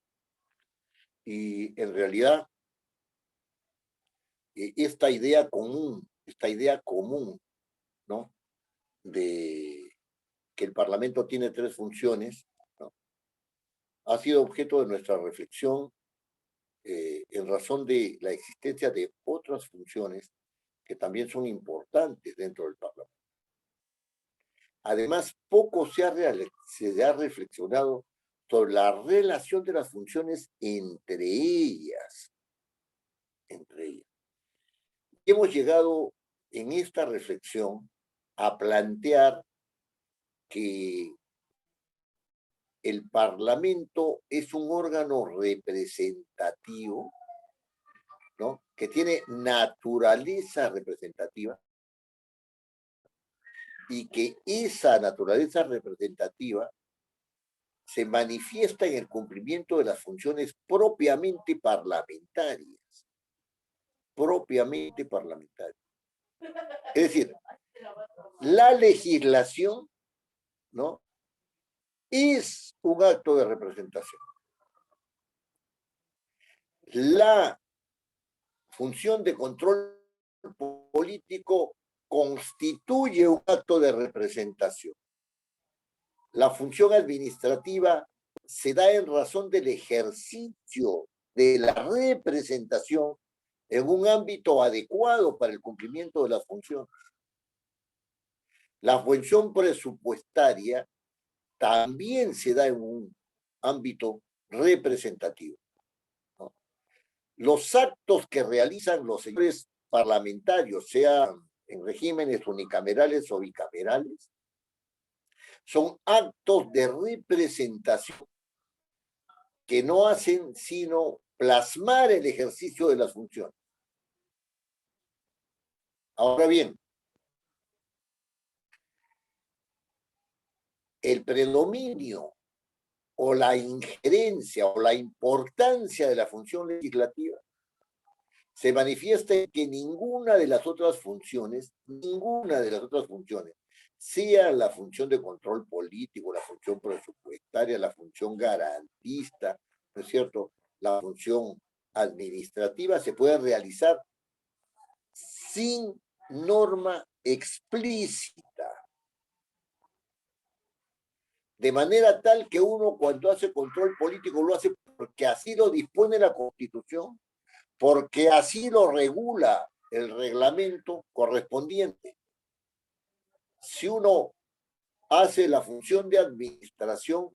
Y en realidad, esta idea común, ¿no?, de que el Parlamento tiene 3 funciones, ¿no?, ha sido objeto de nuestra reflexión en razón de la existencia de otras funciones que también son importantes dentro del Parlamento. Además, poco se ha reflexionado sobre la relación de las funciones entre ellas. Y hemos llegado en esta reflexión a plantear que el Parlamento es un órgano representativo, ¿no?, que tiene naturaleza representativa, y que esa naturaleza representativa se manifiesta en el cumplimiento de las funciones propiamente parlamentarias. propiamente parlamentario. Es decir, la legislación, ¿no?, es un acto de representación. La función de control político constituye un acto de representación. La función administrativa se da en razón del ejercicio de la representación en un ámbito adecuado para el cumplimiento de las funciones. La función presupuestaria también se da en un ámbito representativo, ¿no? Los actos que realizan los señores parlamentarios, sean en regímenes unicamerales o bicamerales, son actos de representación que no hacen sino plasmar el ejercicio de las funciones. Ahora bien, el predominio o la injerencia o la importancia de la función legislativa se manifiesta en que ninguna de las otras funciones, sea la función de control político, la función presupuestaria, la función garantista, ¿no es cierto?, la función administrativa, se puede realizar sin norma explícita. De manera tal que uno, cuando hace control político, lo hace porque así lo dispone la Constitución, porque así lo regula el reglamento correspondiente. Si uno hace la función de administración,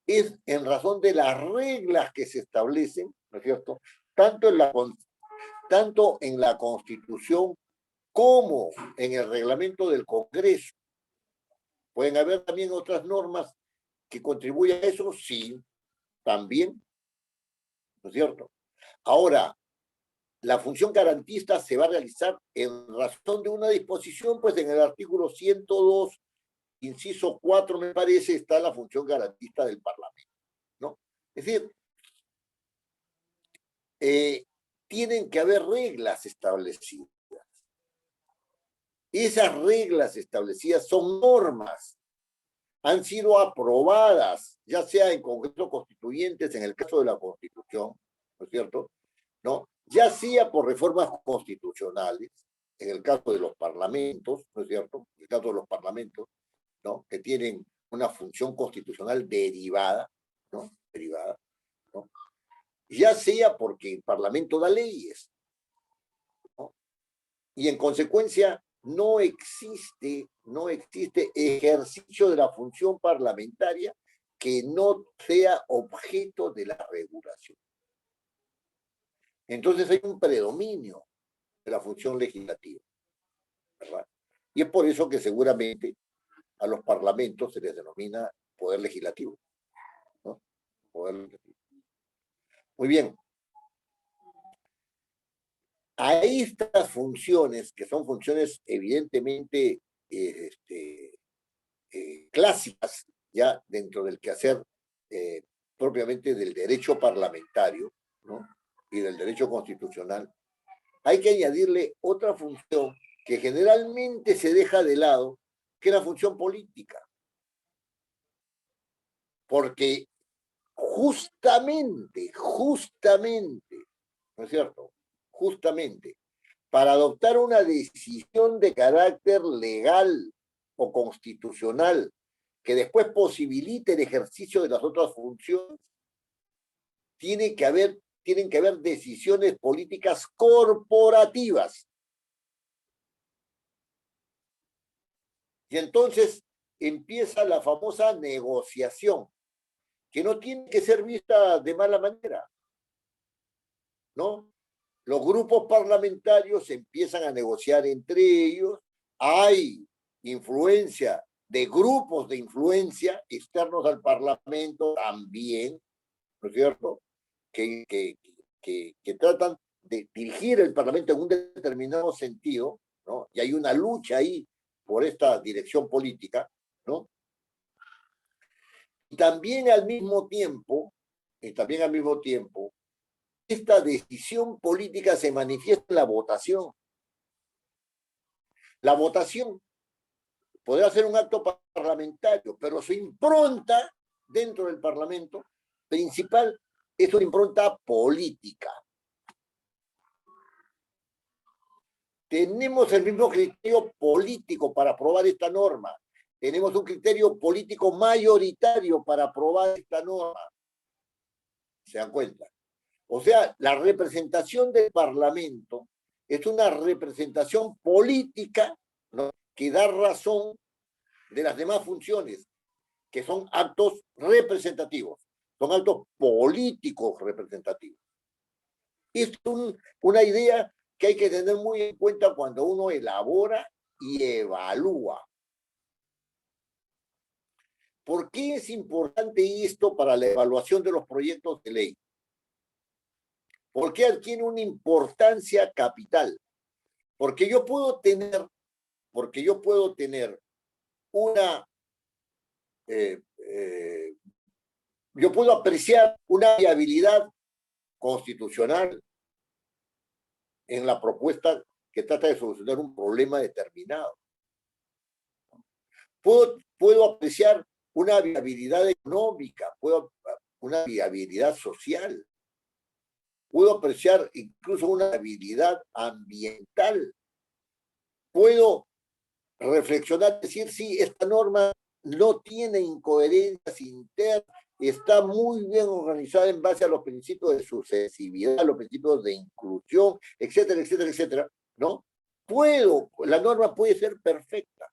es en razón de las reglas que se establecen, ¿no es cierto?, tanto en la Constitución como en el reglamento del Congreso. Pueden haber también otras normas que contribuyan a eso, sí, también, ¿no es cierto? Ahora, la función garantista se va a realizar en razón de una disposición, pues en el artículo 102, inciso 4, me parece, está la función garantista del Parlamento, ¿no? Es decir, tienen que haber reglas establecidas. Esas reglas establecidas son normas, han sido aprobadas, ya sea en congresos constituyentes, en el caso de la Constitución, ¿no es cierto?, ¿no?, ya sea por reformas constitucionales, en el caso de los parlamentos, ¿no es cierto?, en el caso de los parlamentos, ¿no?, que tienen una función constitucional derivada, ¿no?, ¿no?, ya sea porque el Parlamento da leyes, ¿no?, y en consecuencia no existe ejercicio de la función parlamentaria que no sea objeto de la regulación. Entonces hay un predominio de la función legislativa, ¿verdad? Y es por eso que seguramente a los parlamentos se les denomina poder legislativo, ¿no? Poder legislativo. Muy bien. A estas funciones, que son funciones evidentemente clásicas, ya dentro del quehacer propiamente del derecho parlamentario, ¿no?, y del derecho constitucional, hay que añadirle otra función que generalmente se deja de lado, que es la función política. Porque justamente, ¿no es cierto?, justamente, para adoptar una decisión de carácter legal o constitucional que después posibilite el ejercicio de las otras funciones, tienen que haber decisiones políticas corporativas. Y entonces empieza la famosa negociación, que no tiene que ser vista de mala manera, ¿no? Los grupos parlamentarios empiezan a negociar entre ellos, hay influencia de grupos de influencia externos al Parlamento también, ¿no es cierto?, que tratan de dirigir el Parlamento en un determinado sentido, ¿no? Y hay una lucha ahí por esta dirección política, ¿no? Y también al mismo tiempo, esta decisión política se manifiesta en la votación. La votación podrá ser un acto parlamentario, pero su impronta dentro del Parlamento principal es una impronta política. Tenemos el mismo criterio político para aprobar esta norma. Tenemos un criterio político mayoritario para aprobar esta norma. ¿Se dan cuenta? O sea, la representación del Parlamento es una representación política, ¿no?, que da razón de las demás funciones, que son actos representativos, son actos políticos representativos. Es una idea que hay que tener muy en cuenta cuando uno elabora y evalúa. ¿Por qué es importante esto para la evaluación de los proyectos de ley? ¿Por qué adquiere una importancia capital? Porque yo puedo tener una, yo puedo apreciar una viabilidad constitucional en la propuesta que trata de solucionar un problema determinado. Puedo apreciar una viabilidad económica, una viabilidad social, puedo apreciar incluso una viabilidad ambiental. Puedo reflexionar, decir, sí, esta norma no tiene incoherencias internas, está muy bien organizada en base a los principios de sucesividad, los principios de inclusión, etcétera, etcétera, etcétera, ¿no? La norma puede ser perfecta,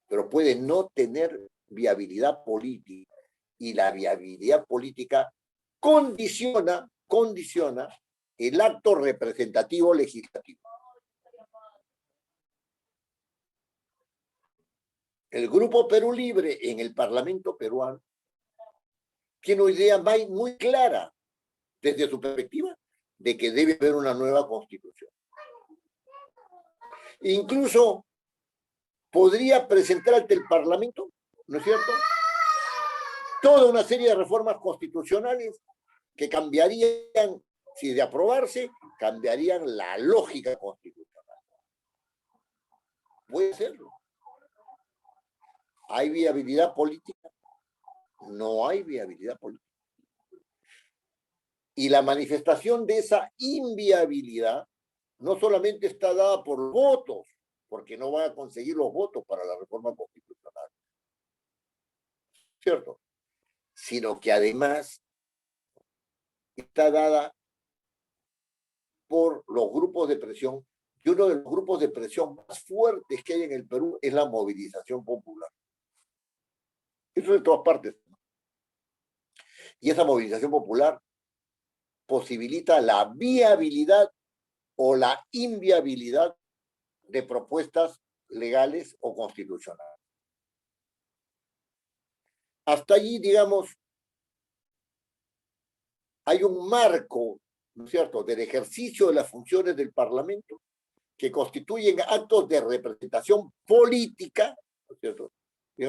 pero puede no tener viabilidad política, y la viabilidad política condiciona el acto representativo legislativo. El Grupo Perú Libre en el Parlamento peruano tiene una idea muy clara, desde su perspectiva, de que debe haber una nueva constitución. Incluso podría presentar ante el Parlamento, ¿no es cierto?, toda una serie de reformas constitucionales que cambiarían, si de aprobarse, cambiarían la lógica constitucional. Puede serlo. ¿Hay viabilidad política? No hay viabilidad política. Y la manifestación de esa inviabilidad no solamente está dada por votos, porque no van a conseguir los votos para la reforma constitucional, ¿cierto?, sino que además está dada por los grupos de presión, y uno de los grupos de presión más fuertes que hay en el Perú es la movilización popular. Eso de todas partes. Y esa movilización popular posibilita la viabilidad o la inviabilidad de propuestas legales o constitucionales. Hasta allí, digamos, hay un marco, ¿no es cierto?, del ejercicio de las funciones del Parlamento que constituyen actos de representación política, ¿no es cierto?,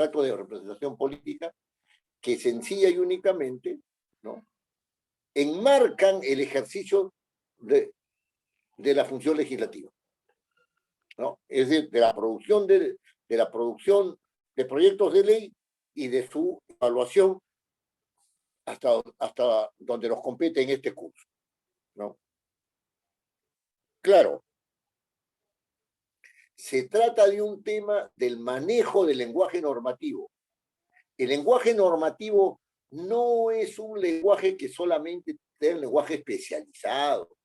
actos de representación política que sencilla y únicamente, ¿no?, enmarcan el ejercicio de la función legislativa, ¿no?, es decir, de la producción de proyectos de ley y de su evaluación hasta donde nos compete en este curso, ¿no? Claro, se trata de un tema del manejo del lenguaje normativo. El lenguaje normativo no es un lenguaje que solamente sea un lenguaje especializado,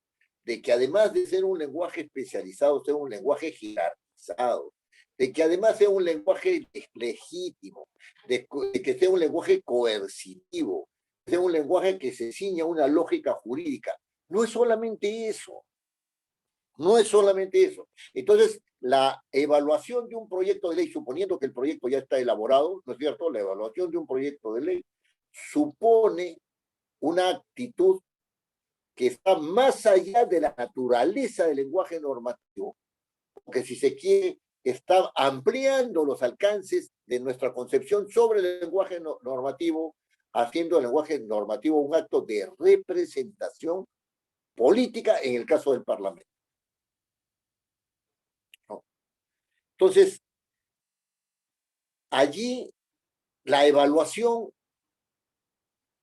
de que además de ser un lenguaje especializado, sea un lenguaje jerarquizado, de que además sea un lenguaje legítimo, de que sea un lenguaje coercitivo, sea un lenguaje que se ciña a una lógica jurídica. No es solamente eso. No es solamente eso. Entonces, la evaluación de un proyecto de ley, suponiendo que el proyecto ya está elaborado, ¿no es cierto?, la evaluación de un proyecto de ley supone una actitud que está más allá de la naturaleza del lenguaje normativo, porque si se quiere, está ampliando los alcances de nuestra concepción sobre el lenguaje normativo haciendo el lenguaje normativo un acto de representación política en el caso del Parlamento. ¿No? Entonces, allí la evaluación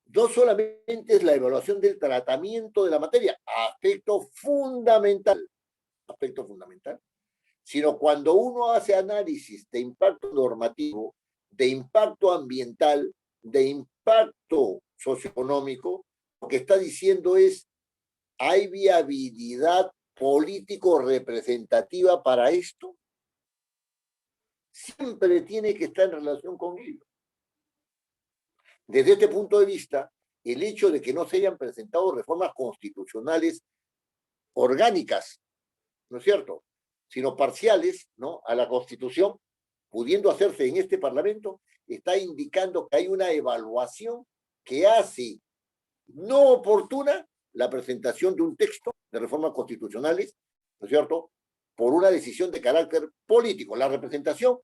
no solamente es la evaluación del tratamiento de la materia, aspecto fundamental, sino cuando uno hace análisis de impacto normativo, de impacto ambiental, de impacto socioeconómico, lo que está diciendo es, ¿hay viabilidad político-representativa para esto? Siempre tiene que estar en relación con ello. Desde este punto de vista, el hecho de que no se hayan presentado reformas constitucionales orgánicas, ¿no es cierto?, sino parciales, ¿no?, a la Constitución, pudiendo hacerse en este Parlamento, está indicando que hay una evaluación que hace no oportuna la presentación de un texto de reformas constitucionales, ¿no es cierto?, por una decisión de carácter político. La representación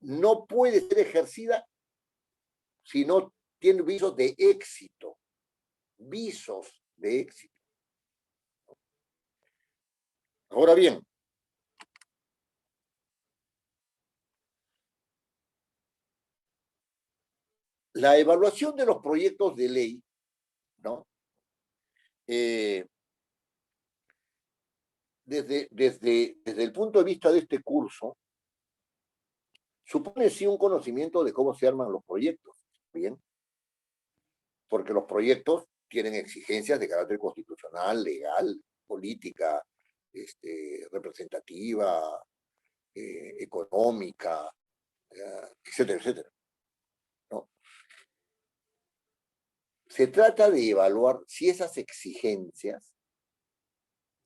no puede ser ejercida si no tiene visos de éxito. Ahora bien, la evaluación de los proyectos de ley, ¿no?, desde el punto de vista de este curso, supone sí un conocimiento de cómo se arman los proyectos, ¿bien? Porque los proyectos tienen exigencias de carácter constitucional, legal, política, representativa, económica, etcétera, etcétera, ¿no? Se trata de evaluar si esas exigencias,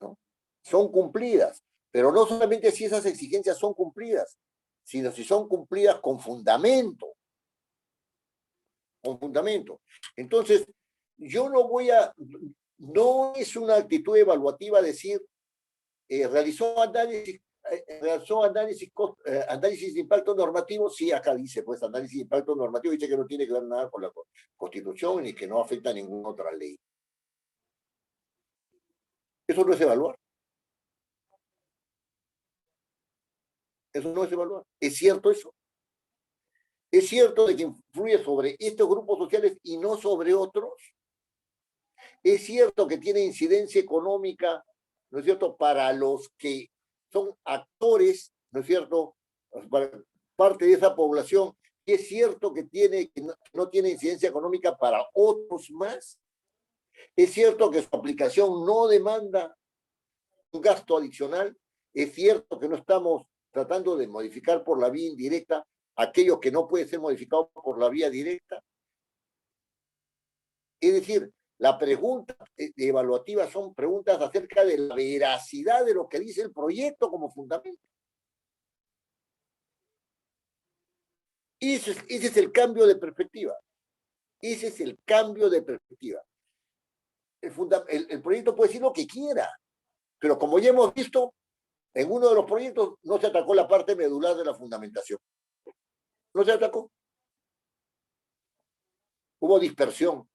¿no?, son cumplidas, pero no solamente si esas exigencias son cumplidas, sino si son cumplidas con fundamento. Entonces, yo no es una actitud evaluativa decir, realizó análisis de impacto normativo. Sí, acá dice, pues, análisis de impacto normativo, dice que no tiene que ver nada con la Constitución ni que no afecta a ninguna otra ley. Eso no es evaluar. Eso no es evaluar. ¿Es cierto eso? ¿Es cierto de que influye sobre estos grupos sociales y no sobre otros? ¿Es cierto que tiene incidencia económica, ¿no es cierto?, para los que son actores, ¿no es cierto?, para parte de esa población? ¿Y es cierto que no tiene incidencia económica para otros más? ¿Es cierto que su aplicación no demanda un gasto adicional? ¿Es cierto que no estamos tratando de modificar por la vía indirecta aquello que no puede ser modificado por la vía directa? Es decir, la pregunta evaluativa son preguntas acerca de la veracidad de lo que dice el proyecto como fundamento. Ese es el cambio de perspectiva. Ese es el cambio de perspectiva. El proyecto puede decir lo que quiera, pero como ya hemos visto, en uno de los proyectos no se atacó la parte medular de la fundamentación. No se atacó. Hubo dispersión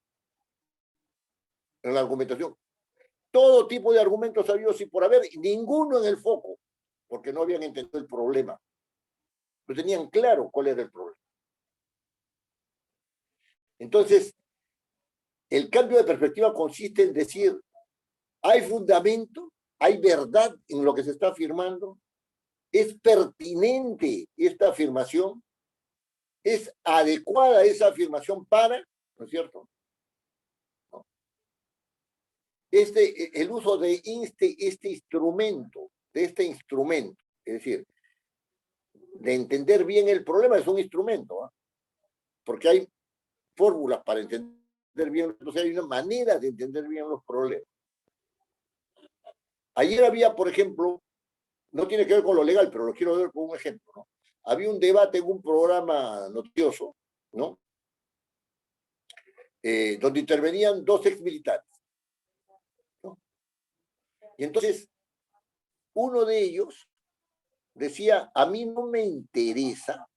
en la argumentación. Todo tipo de argumentos habidos y por haber, ninguno en el foco, porque no habían entendido el problema. No tenían claro cuál era el problema. Entonces, el cambio de perspectiva consiste en decir, ¿hay fundamento? ¿Hay verdad en lo que se está afirmando? ¿Es pertinente esta afirmación? ¿Es adecuada esa afirmación para, ¿no es cierto?, ¿no?, el uso de este instrumento, es decir, de entender bien el problema, es un instrumento, ¿eh?, porque hay fórmulas para entender bien, o sea, hay una manera de entender bien los problemas. Ayer había, por ejemplo, no tiene que ver con lo legal, pero lo quiero ver con un ejemplo, ¿no? Había un debate en un programa noticioso, ¿no?, donde intervenían dos exmilitares, ¿no? Y entonces, uno de ellos decía, a mí no me interesa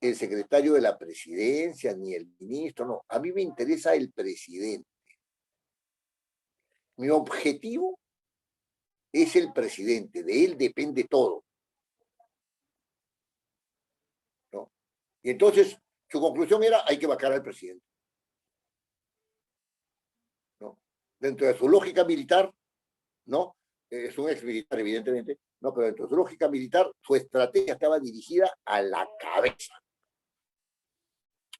el secretario de la presidencia, ni el ministro, no. A mí me interesa el presidente. Mi objetivo es el presidente, de él depende todo, ¿no? Y entonces, su conclusión era, hay que vacar al presidente, ¿no? Dentro de su lógica militar, ¿no? Es un ex militar, evidentemente, no, pero dentro de su lógica militar, su estrategia estaba dirigida a la cabeza.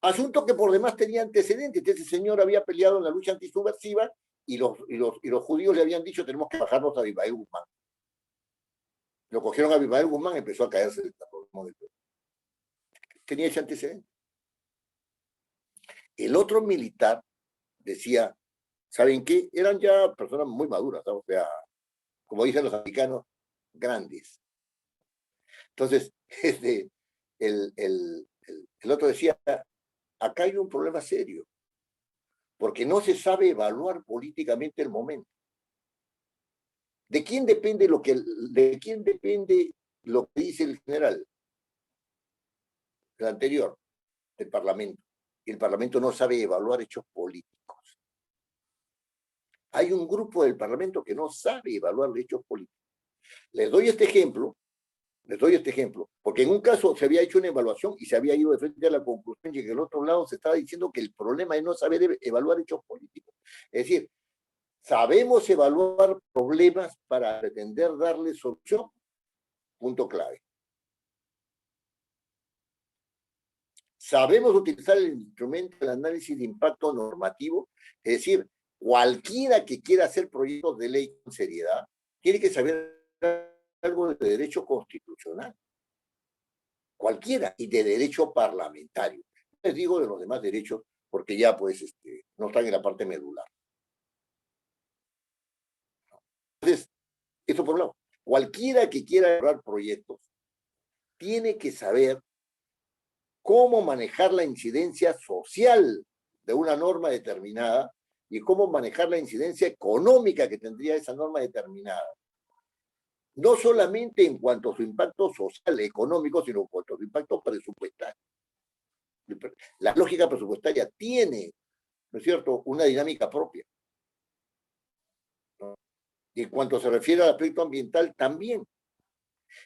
Asunto que por demás tenía antecedentes. Ese señor había peleado en la lucha antisubversiva y los judíos le habían dicho, tenemos que bajarnos a Abimael Guzmán. Lo cogieron a Abimael Guzmán, empezó a caerse el terrorismo del pueblo. Tenía ese antecedente. El otro militar decía, ¿saben qué? Eran ya personas muy maduras, ¿no? O sea, como dicen los americanos, grandes. Entonces, el otro decía, acá hay un problema serio, porque no se sabe evaluar políticamente el momento. ¿De quién depende lo que dice el general? El anterior, del Parlamento. Y el Parlamento no sabe evaluar hechos políticos. Hay un grupo del Parlamento que no sabe evaluar hechos políticos. Les doy este ejemplo, porque en un caso se había hecho una evaluación y se había ido de frente a la conclusión y en el otro lado se estaba diciendo que el problema es no saber evaluar hechos políticos. Es decir, sabemos evaluar problemas para pretender darle solución. Punto clave. Sabemos utilizar el instrumento del análisis de impacto normativo, es decir, cualquiera que quiera hacer proyectos de ley con seriedad, tiene que saber algo de derecho constitucional. Cualquiera, y de derecho parlamentario. Les digo de los demás derechos, porque ya pues no están en la parte medular. Entonces, esto por un lado. Cualquiera que quiera elaborar proyectos tiene que saber cómo manejar la incidencia social de una norma determinada y cómo manejar la incidencia económica que tendría esa norma determinada. No solamente en cuanto a su impacto social, económico, sino en cuanto a su impacto presupuestario. La lógica presupuestaria tiene, ¿no es cierto?, una dinámica propia, ¿no? Y en cuanto se refiere al aspecto ambiental, también.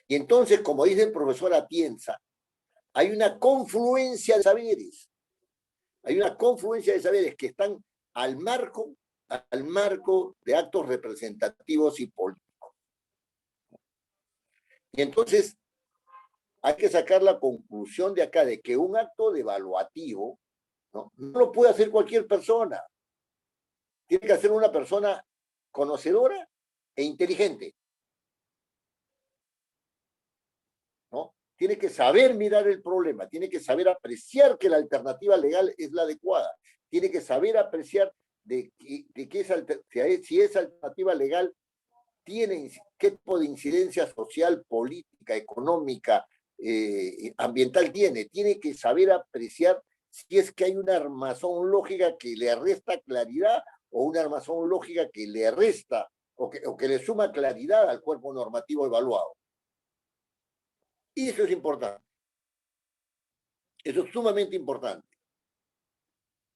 Y entonces, como dice el profesor Atienza, hay una confluencia de saberes. Hay una confluencia de saberes que están al marco de actos representativos y políticos. Y entonces hay que sacar la conclusión de acá de que un acto devaluativo no lo puede hacer cualquier persona. Tiene que hacer una persona conocedora e inteligente, ¿no? Tiene que saber mirar el problema, tiene que saber apreciar que la alternativa legal es la adecuada, tiene que saber apreciar si esa alternativa legal tiene qué tipo de incidencia social, política, económica, ambiental tiene que saber apreciar si es que hay una armazón lógica que le resta claridad o una armazón lógica que le resta o que le suma claridad al cuerpo normativo evaluado. Y eso es importante. Eso es sumamente importante,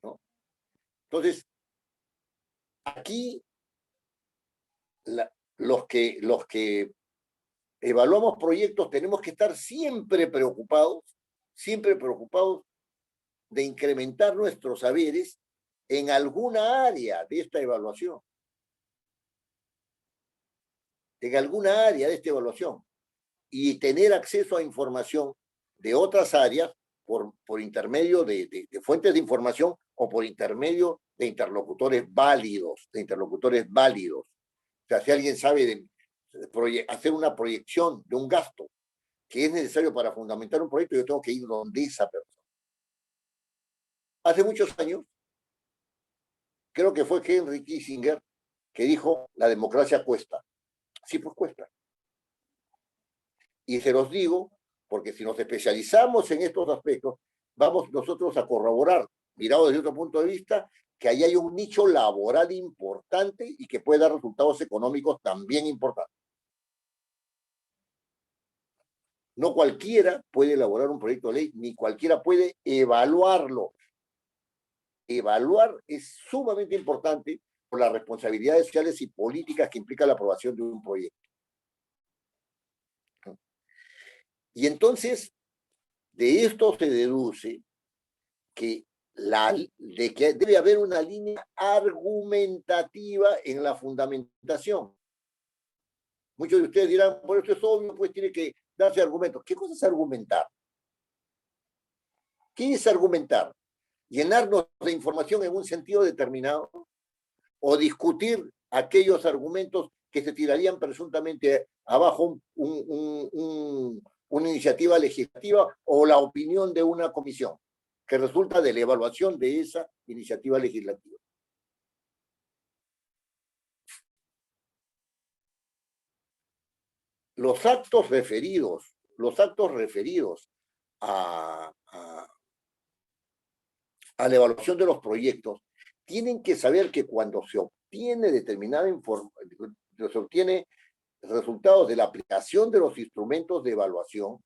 ¿no? Entonces, aquí los que evaluamos proyectos tenemos que estar siempre preocupados de incrementar nuestros saberes en alguna área de esta evaluación. En alguna área de esta evaluación. Y tener acceso a información de otras áreas por intermedio de fuentes de información o por intermedio de interlocutores válidos. O sea, si alguien sabe hacer una proyección de un gasto que es necesario para fundamentar un proyecto, yo tengo que ir donde esa persona. Hace muchos años, creo que fue Henry Kissinger que dijo, la democracia cuesta. Sí, pues cuesta. Y se los digo, porque si nos especializamos en estos aspectos, vamos nosotros a corroborar, mirado desde otro punto de vista, que ahí hay un nicho laboral importante y que puede dar resultados económicos también importantes. No cualquiera puede elaborar un proyecto de ley, ni cualquiera puede evaluarlo. Evaluar es sumamente importante por las responsabilidades sociales y políticas que implica la aprobación de un proyecto. Y entonces, de esto se deduce que debe haber una línea argumentativa en la fundamentación. Muchos de ustedes dirán, por eso es obvio, pues tiene que darse argumentos. ¿Qué cosa es argumentar? ¿Qué es argumentar? ¿Llenarnos de información en un sentido determinado? ¿O discutir aquellos argumentos que se tirarían presuntamente abajo una iniciativa legislativa o la opinión de una comisión que resulta de la evaluación de esa iniciativa legislativa? Los actos referidos a la evaluación de los proyectos tienen que saber que cuando se obtiene determinada información, se obtiene resultados de la aplicación de los instrumentos de evaluación,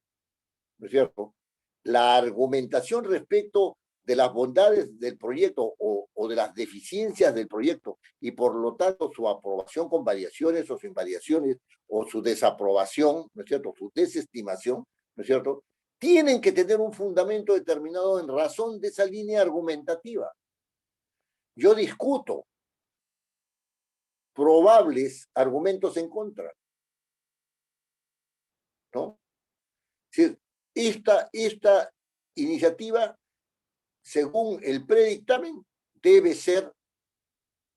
¿no es cierto? La argumentación respecto de las bondades del proyecto o de las deficiencias del proyecto y por lo tanto su aprobación con variaciones o sin variaciones o su desaprobación, ¿no es cierto? Su desestimación, ¿no es cierto? Tienen que tener un fundamento determinado en razón de esa línea argumentativa. Yo discuto probables argumentos en contra, ¿no? Es decir, esta iniciativa, según el predictamen, debe ser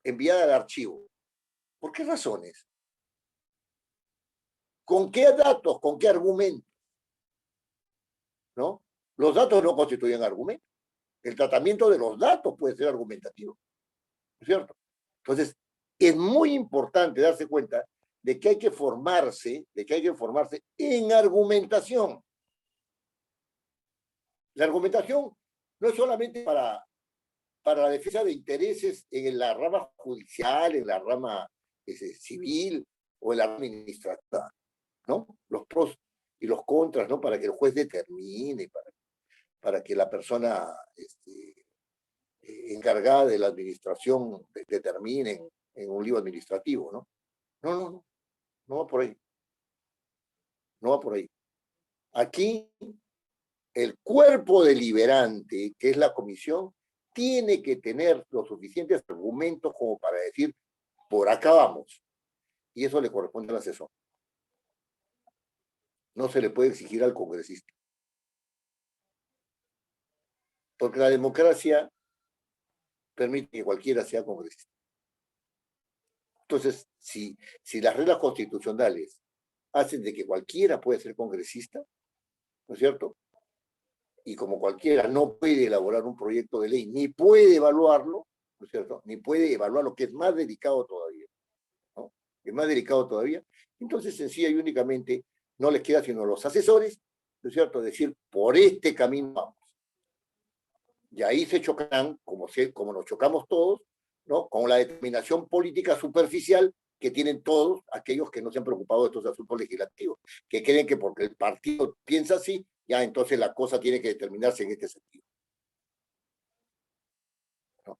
enviada al archivo. ¿Por qué razones? ¿Con qué datos? ¿Con qué argumentos? ¿No? Los datos no constituyen argumentos. El tratamiento de los datos puede ser argumentativo, ¿no es cierto? Entonces, es muy importante darse cuenta de que hay que formarse en argumentación. La argumentación no es solamente para la defensa de intereses en la rama judicial, en la rama civil o en la rama administrativa, ¿no? Los pros y los contras, ¿no? Para que el juez determine, para que la persona encargada de la administración determine en un lío administrativo, ¿no? No va por ahí. No va por ahí. Aquí, el cuerpo deliberante, que es la comisión, tiene que tener los suficientes argumentos como para decir, por acá vamos. Y eso le corresponde al asesor. No se le puede exigir al congresista. Porque la democracia permite que cualquiera sea congresista. Entonces, si las reglas constitucionales hacen de que cualquiera puede ser congresista, ¿no es cierto? Y como cualquiera no puede elaborar un proyecto de ley, ni puede evaluarlo, ¿no es cierto? Ni puede evaluarlo, que es más delicado todavía, ¿no? Es más delicado todavía. Entonces, sencilla y únicamente, no les queda sino a los asesores, ¿no es cierto? Decir, por este camino vamos. Y ahí se chocan, como nos chocamos todos, ¿no? Con la determinación política superficial que tienen todos aquellos que no se han preocupado de estos asuntos legislativos, que creen que porque el partido piensa así, ya entonces la cosa tiene que determinarse en este sentido, ¿no?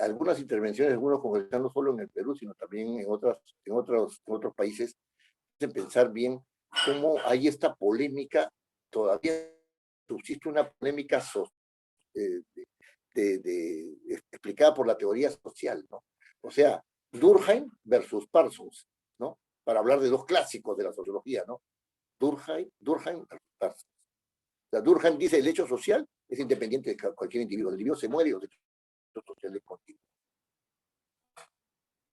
Algunas intervenciones de algunos congresistas, no solo en el Perú, sino también en otros países, hacen pensar bien cómo hay esta polémica, todavía subsiste una polémica explicada por la teoría social, ¿no? O sea, Durkheim versus Parsons, ¿no? Para hablar de dos clásicos de la sociología, ¿no? Durkheim versus Parsons. O sea, Durkheim dice el hecho social es independiente de cualquier individuo. El individuo se muere y los hechos sociales continúan.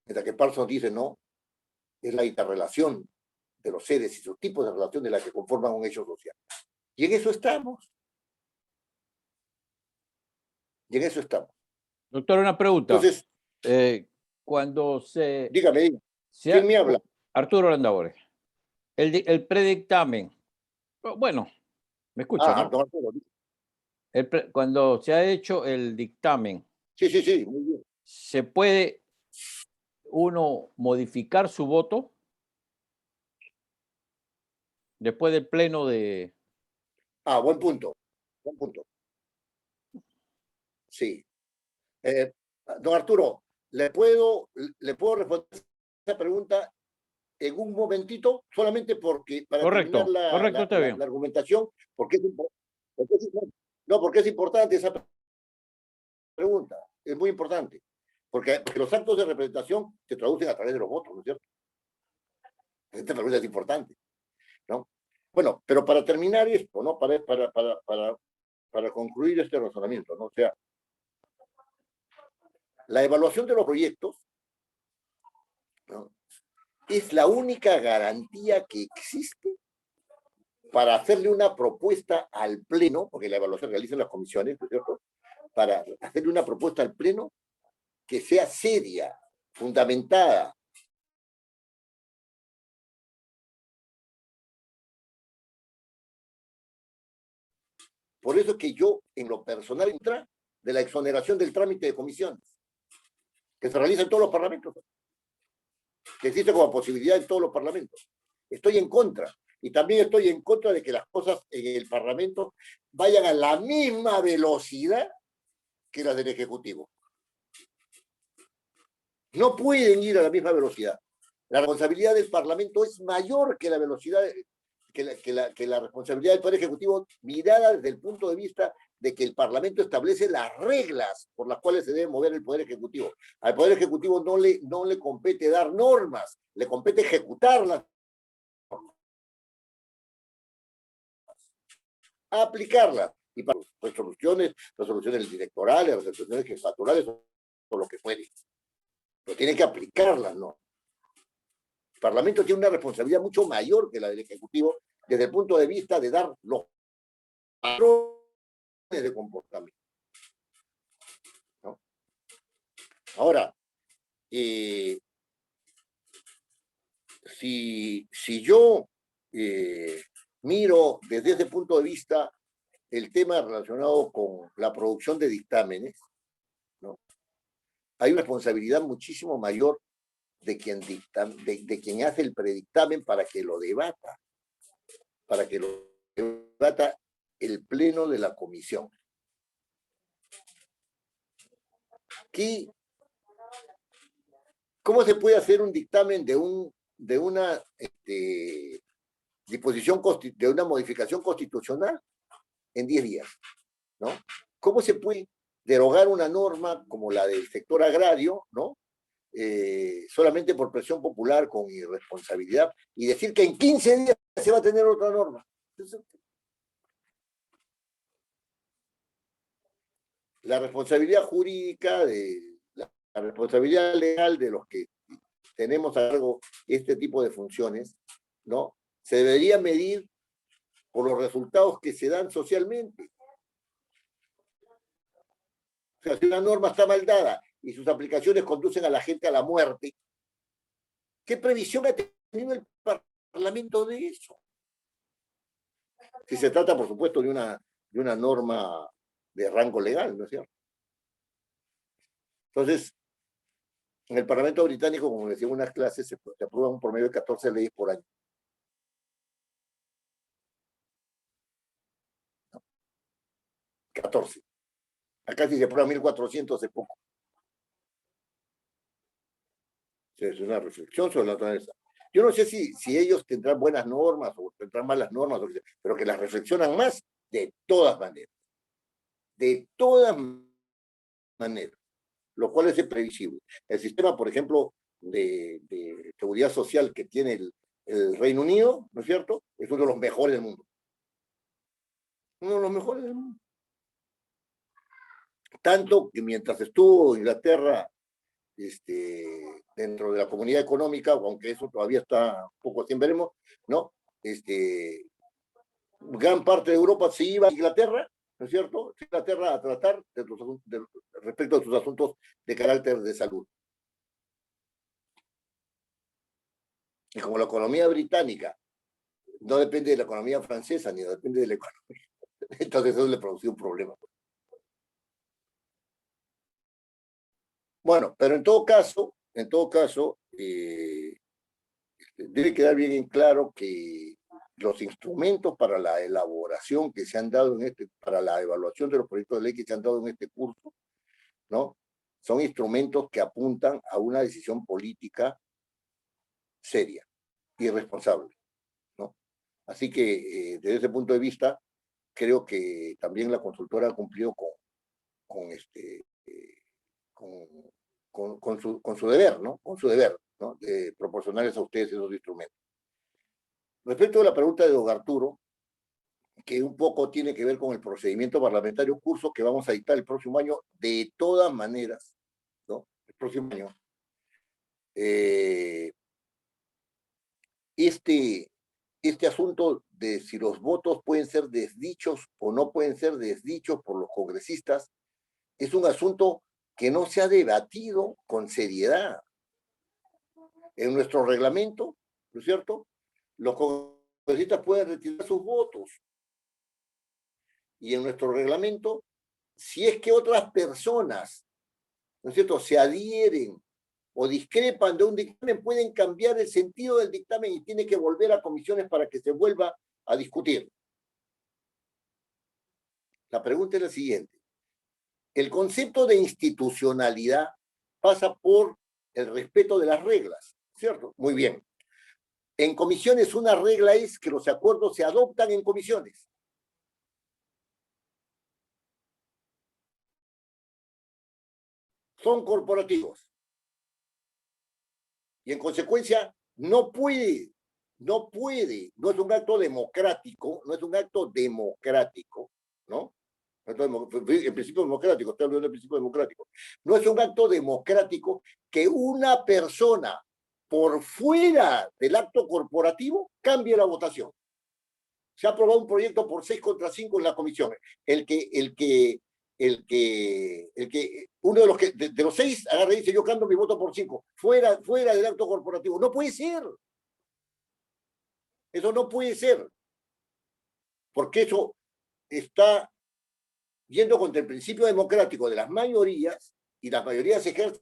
Mientras que Parsons dice, no, es la interrelación de los seres y sus tipos de relación de la que conforman un hecho social. Y en eso estamos. Y en eso estamos. Doctor, una pregunta. Entonces, cuando dígame, ¿quién me habla? Arturo Landabore. El predictamen. Bueno, me escucha, ¿no? Don Arturo. Cuando se ha hecho el dictamen, Sí, muy bien. ¿se puede uno modificar su voto? después del pleno de... Ah, buen punto. Buen punto. Sí. Don Arturo, ¿le puedo responder esa pregunta en un momentito? Solamente porque, para terminar Correcto, correcto, está la bien. argumentación, porque es importante esa pregunta, es muy importante, porque los actos de representación se traducen a través de los votos, ¿no es cierto? Esta pregunta es importante, ¿no? Bueno, pero para terminar esto, ¿no? Para concluir este razonamiento, ¿no? O sea, la evaluación de los proyectos, ¿no?, es la única garantía que existe para hacerle una propuesta al Pleno, porque la evaluación realiza las comisiones, ¿no es cierto?, para hacerle una propuesta al Pleno que sea seria, fundamentada. Por eso que yo, en lo personal, entra de la exoneración del trámite de comisiones, que se realiza en todos los parlamentos, que existe como posibilidad en todos los parlamentos. Estoy en contra. Y también estoy en contra de que las cosas en el Parlamento vayan a la misma velocidad que las del Ejecutivo. No pueden ir a la misma velocidad. La responsabilidad del Parlamento es mayor que la velocidad, que la responsabilidad del Poder Ejecutivo, mirada desde el punto de vista de que el Parlamento establece las reglas por las cuales se debe mover el Poder Ejecutivo. Al Poder Ejecutivo no le compete dar normas, le compete ejecutarlas, aplicarlas, y para resoluciones electorales, resoluciones jefaturales, o lo que fuere. Pero tiene que aplicarlas, ¿no? El Parlamento tiene una responsabilidad mucho mayor que la del Ejecutivo desde el punto de vista de dar los patrones de comportamiento, ¿no? Ahora, si yo miro desde ese punto de vista el tema relacionado con la producción de dictámenes, ¿no?, hay una responsabilidad muchísimo mayor de quien hace el predictamen para que lo debata el pleno de la comisión. ¿Cómo se puede hacer un dictamen de una disposición, de una modificación constitucional en 10 días, ¿no? ¿Cómo se puede derogar una norma como la del sector agrario, ¿no?, solamente por presión popular, con irresponsabilidad, y decir que en 15 días se va a tener otra norma? La responsabilidad jurídica, la responsabilidad legal de los que tenemos a cargo este tipo de funciones, ¿no?, se debería medir por los resultados que se dan socialmente. O sea, si una norma está mal dada y sus aplicaciones conducen a la gente a la muerte, ¿qué previsión ha tenido el Parlamento de eso? Si se trata, por supuesto, de una norma de rango legal, ¿no es cierto? Entonces, en el Parlamento británico, como decía en unas clases, se aprueban un promedio de 14 leyes por año. 14. Acá sí se aprueban 1.400 de poco. Es una reflexión sobre la naturaleza. Yo no sé si ellos tendrán buenas normas o tendrán malas normas, pero que las reflexionan más, de todas maneras. De todas maneras. Lo cual es previsible. El sistema, por ejemplo, de seguridad social que tiene el Reino Unido, ¿no es cierto?, es uno de los mejores del mundo. Uno de los mejores del mundo. Tanto que mientras estuvo Inglaterra dentro de la comunidad económica, aunque eso todavía está un poco así, veremos, ¿no?, gran parte de Europa se iba a Inglaterra, ¿no es cierto?, Inglaterra a tratar respecto a sus asuntos de carácter de salud. Y como la economía británica no depende de la economía francesa, ni depende de la economía, entonces eso le produció un problema. Bueno, pero en todo caso, debe quedar bien en claro que los instrumentos para la elaboración que se han dado para la evaluación de los proyectos de ley que se han dado en este curso, ¿no? Son instrumentos que apuntan a una decisión política seria y responsable, ¿no? Así que, desde ese punto de vista, creo que también la consultora ha cumplido con su deber, ¿no? Con su deber, ¿no? De proporcionarles a ustedes esos instrumentos. Respecto a la pregunta de don Arturo, que un poco tiene que ver con el procedimiento parlamentario, curso que vamos a dictar el próximo año, de todas maneras, ¿no? El próximo año. Este asunto de si los votos pueden ser desdichos o no pueden ser desdichos por los congresistas, es un asunto que no se ha debatido con seriedad. En nuestro reglamento, ¿no es cierto?, los congresistas pueden retirar sus votos. Y en nuestro reglamento, si es que otras personas, ¿no es cierto?, se adhieren o discrepan de un dictamen, pueden cambiar el sentido del dictamen y tiene que volver a comisiones para que se vuelva a discutir. La pregunta es la siguiente. El concepto de institucionalidad pasa por el respeto de las reglas, ¿cierto? Muy bien. En comisiones una regla es que los acuerdos se adoptan en comisiones. Son corporativos. Y en consecuencia no es un acto democrático, ¿no? En principio democrático, estoy hablando del principio democrático. No es un acto democrático que una persona por fuera del acto corporativo cambie la votación. Se ha aprobado un proyecto por 6 contra 5 en la comisión. Uno de los 6 agarra y dice, yo cambio mi voto por 5, fuera del acto corporativo. No puede ser. Eso no puede ser. Porque eso está yendo contra el principio democrático de las mayorías, y las mayorías se ejercen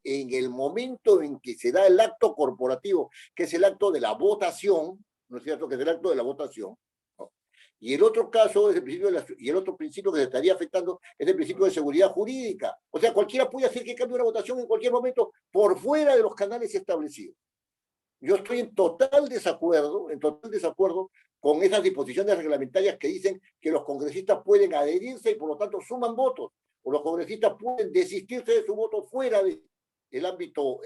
en el momento en que se da el acto corporativo, que es el acto de la votación, ¿no es cierto?, que es el acto de la votación, ¿no? Y el otro caso es el otro principio que se estaría afectando es el principio de seguridad jurídica. O sea, cualquiera puede hacer que cambie una votación en cualquier momento por fuera de los canales establecidos. Yo estoy en total desacuerdo con esas disposiciones reglamentarias que dicen que los congresistas pueden adherirse y por lo tanto suman votos, o los congresistas pueden desistirse de su voto fuera del ámbito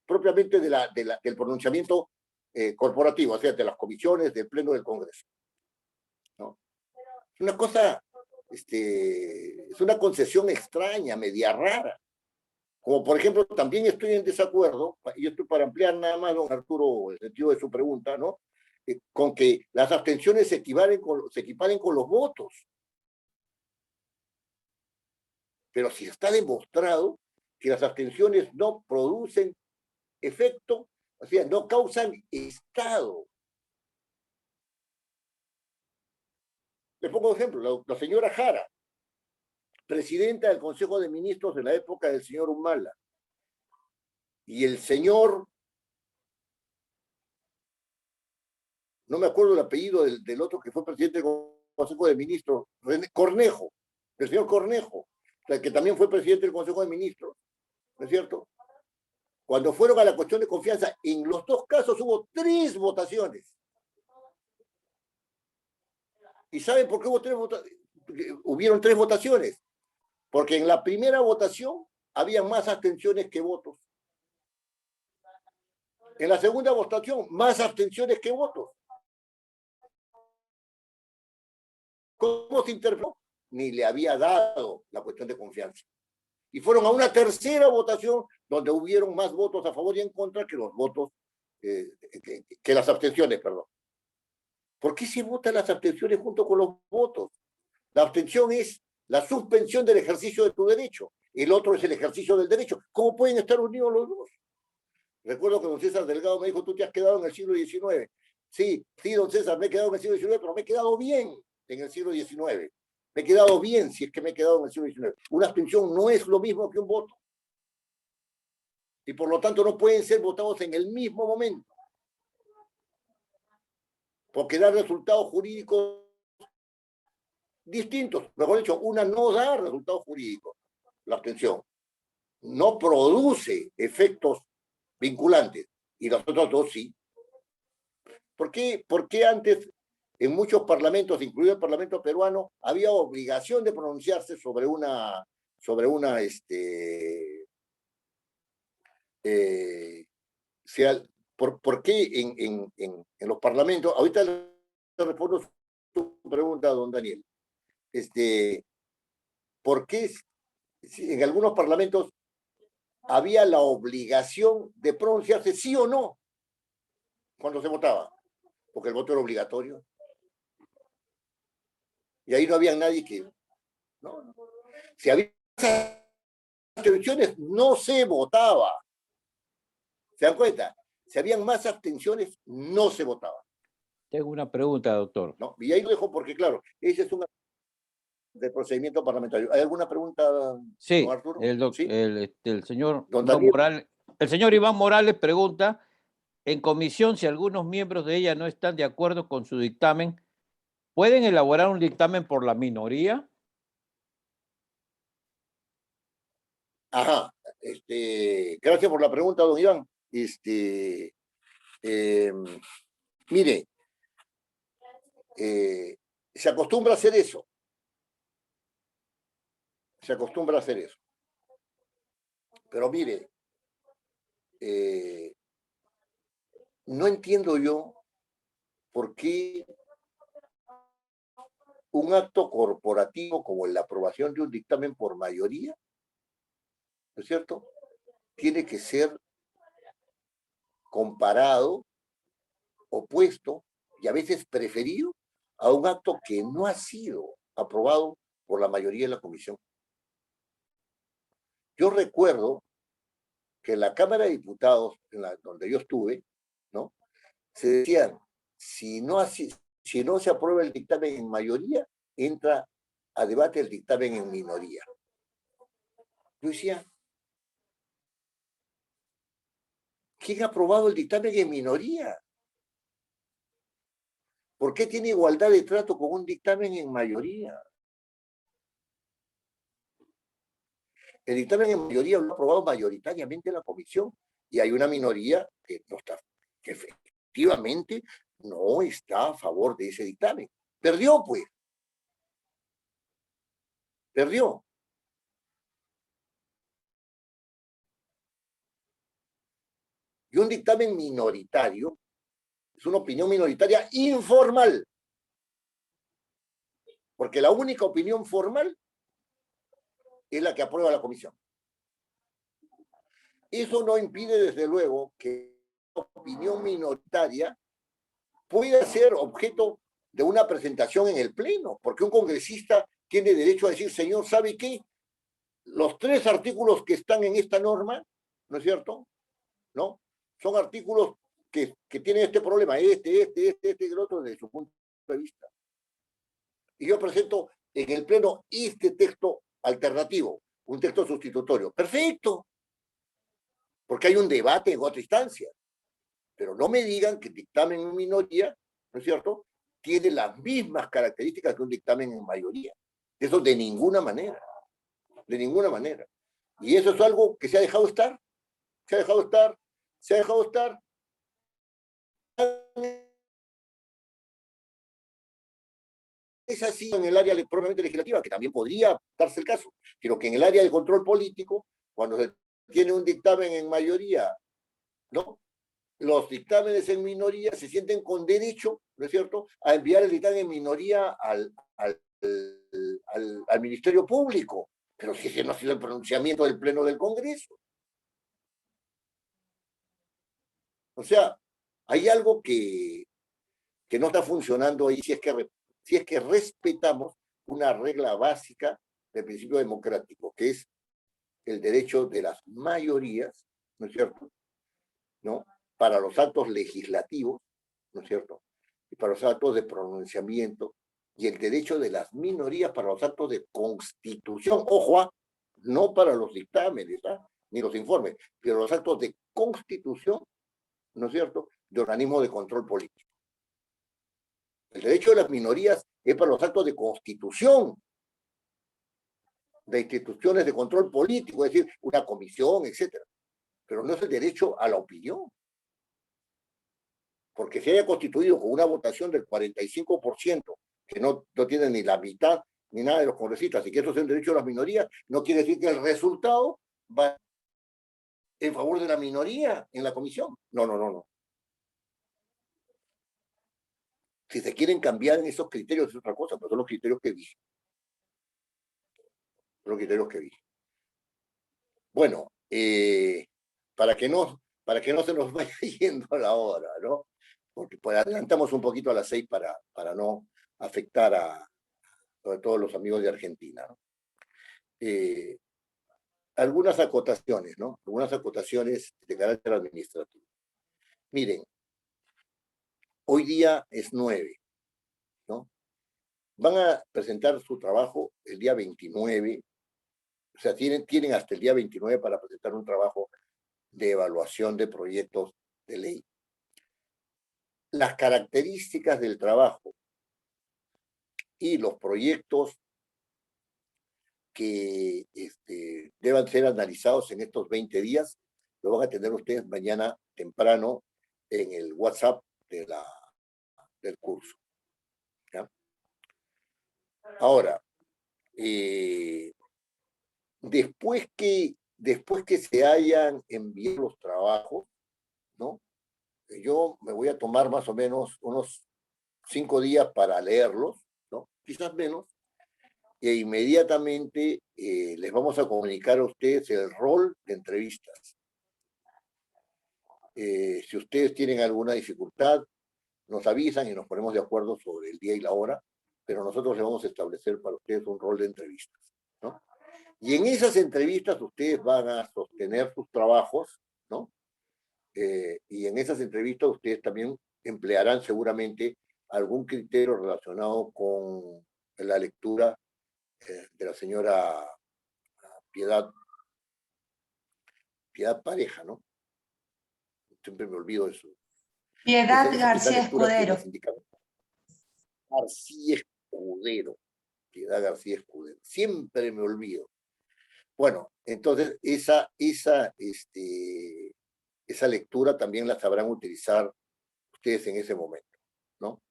propiamente del pronunciamiento corporativo, o sea, de las comisiones, del pleno del Congreso, ¿no? Es una cosa, es una concesión extraña, media rara. Como por ejemplo, también estoy en desacuerdo, y esto para ampliar nada más, don Arturo, el sentido de su pregunta, ¿no?, con que las abstenciones se equiparen con los votos. Pero si está demostrado que las abstenciones no producen efecto, o sea, no causan estado. Les pongo un ejemplo, la señora Jara, presidenta del Consejo de Ministros de la época del señor Humala, y el señor, no me acuerdo el apellido del otro que fue presidente del Consejo de Ministros, Cornejo, el señor Cornejo, que también fue presidente del Consejo de Ministros, ¿no es cierto? Cuando fueron a la cuestión de confianza, en los dos casos hubo 3 votaciones. ¿Y saben por qué hubieron 3 votaciones? Porque en la primera votación había más abstenciones que votos. En la segunda votación, más abstenciones que votos. ¿Cómo se interpretó? Ni le había dado la cuestión de confianza. Y fueron a una tercera votación donde hubieron más votos a favor y en contra que los votos, que las abstenciones, perdón. ¿Por qué se votan las abstenciones junto con los votos? La abstención es la suspensión del ejercicio de tu derecho. El otro es el ejercicio del derecho. ¿Cómo pueden estar unidos los dos? Recuerdo que don César Delgado me dijo, tú te has quedado en el siglo XIX. Sí, don César, me he quedado en el siglo XIX, pero me he quedado bien en el siglo XIX. Me he quedado bien si es que me he quedado en el siglo XIX. Una abstención no es lo mismo que un voto. Y por lo tanto no pueden ser votados en el mismo momento. porque da resultados jurídicos distintos. Mejor dicho, una no da resultados jurídicos, la abstención. No produce efectos vinculantes, y los otros dos sí. ¿Por qué antes en muchos parlamentos, incluido el Parlamento peruano, había obligación de pronunciarse sobre una ¿por qué en los parlamentos? Ahorita le respondo su pregunta, don Daniel. ¿Por qué en algunos parlamentos había la obligación de pronunciarse sí o no cuando se votaba? Porque el voto era obligatorio. Y ahí no había nadie que... ¿no? Si había abstenciones, no se votaba. ¿Se dan cuenta? Si habían más abstenciones, no se votaba. Tengo una pregunta, doctor. ¿No? Y ahí lo dejo porque, claro, ese es un del procedimiento parlamentario. ¿Hay alguna pregunta, Sí, don Arturo? ¿Sí? el señor Don Iván Daniel. Morales, el señor Iván Morales pregunta, en comisión, si algunos miembros de ella no están de acuerdo con su dictamen, ¿pueden elaborar un dictamen por la minoría? Ajá. Gracias por la pregunta, don Iván. Mire, se acostumbra a hacer eso. Se acostumbra a hacer eso. Pero mire, no entiendo yo por qué un acto corporativo como la aprobación de un dictamen por mayoría, ¿no es cierto?, tiene que ser comparado, opuesto y a veces preferido a un acto que no ha sido aprobado por la mayoría de la comisión. Yo recuerdo que en la Cámara de Diputados, donde yo estuve, ¿no?, se decían, si no se aprueba el dictamen en mayoría, entra a debate el dictamen en minoría. Yo decía, ¿quién ha aprobado el dictamen en minoría? ¿Por qué tiene igualdad de trato con un dictamen en mayoría? El dictamen en mayoría lo ha aprobado mayoritariamente la comisión y hay una minoría que efectivamente no está a favor de ese dictamen. Perdió, pues. Perdió. Y un dictamen minoritario es una opinión minoritaria informal. Porque la única opinión formal es la que aprueba la comisión. Eso no impide, desde luego, que la opinión minoritaria pueda ser objeto de una presentación en el Pleno, porque un congresista tiene derecho a decir, señor, ¿sabe qué? Los 3 artículos que están en esta norma, ¿no es cierto?, ¿no?, son artículos que tienen este problema, este y el otro, desde su punto de vista. Y yo presento en el Pleno este texto alternativo, un texto sustitutorio. ¡Perfecto! Porque hay un debate en otra instancia. Pero no me digan que el dictamen en minoría, ¿no es cierto?, tiene las mismas características que un dictamen en mayoría. Eso de ninguna manera. De ninguna manera. Y eso es algo que se ha dejado estar. Se ha dejado estar. Se ha dejado estar. Es así en el área propiamente legislativa, que también podría darse el caso, pero que en el área de control político, cuando se tiene un dictamen en mayoría, ¿no?, los dictámenes en minoría se sienten con derecho, ¿no es cierto?, a enviar el dictamen en minoría al Ministerio Público, pero si ese no ha sido el pronunciamiento del Pleno del Congreso. O sea, hay algo que no está funcionando ahí si es que respetamos una regla básica del principio democrático, que es el derecho de las mayorías, ¿no es cierto?, ¿no?, para los actos legislativos, ¿no es cierto?, y para los actos de pronunciamiento, y el derecho de las minorías para los actos de constitución, ojo, no para los dictámenes, ni los informes, pero los actos de constitución, ¿no es cierto?, de organismos de control político. El derecho de las minorías es para los actos de constitución de instituciones de control político, es decir, una comisión, etcétera. Pero no es el derecho a la opinión. Porque se haya constituido con una votación del 45%, que no tiene ni la mitad ni nada de los congresistas, y que eso es el derecho de las minorías, no quiere decir que el resultado va en favor de la minoría en la comisión. No, no, no, no. Si se quieren cambiar en esos criterios es otra cosa, pero son los criterios que vi. Son los criterios que vi. Bueno, para que no se nos vaya yendo la hora, ¿no? Porque pues adelantamos un poquito a las 6 para no afectar sobre todo los amigos de Argentina, ¿no? Algunas acotaciones, ¿no? Algunas acotaciones de carácter administrativo. Miren, hoy día es 9, ¿no? Van a presentar su trabajo el día 29, o sea, tienen hasta el día 29 para presentar un trabajo de evaluación de proyectos de ley. Las características del trabajo y los proyectos que deban ser analizados en estos 20 días, lo van a tener ustedes mañana temprano en el WhatsApp del curso. ¿Ya? Ahora, después que se hayan enviado los trabajos, ¿no? Yo me voy a tomar más o menos unos 5 días para leerlos, ¿no? Quizás menos, e inmediatamente les vamos a comunicar a ustedes el rol de entrevistas. Si ustedes tienen alguna dificultad, nos avisan y nos ponemos de acuerdo sobre el día y la hora, pero nosotros les vamos a establecer para ustedes un rol de entrevistas, ¿no? Y en esas entrevistas ustedes van a sostener sus trabajos, ¿no? Y en esas entrevistas ustedes también emplearán seguramente algún criterio relacionado con la lectura de la señora Piedad Pareja, ¿no? Siempre me olvido de eso. Piedad Esa García lectura que Escudero. les indicaba. García Escudero. Piedad García Escudero. Siempre me olvido. Bueno, entonces esa lectura también la sabrán utilizar ustedes en ese momento, ¿no?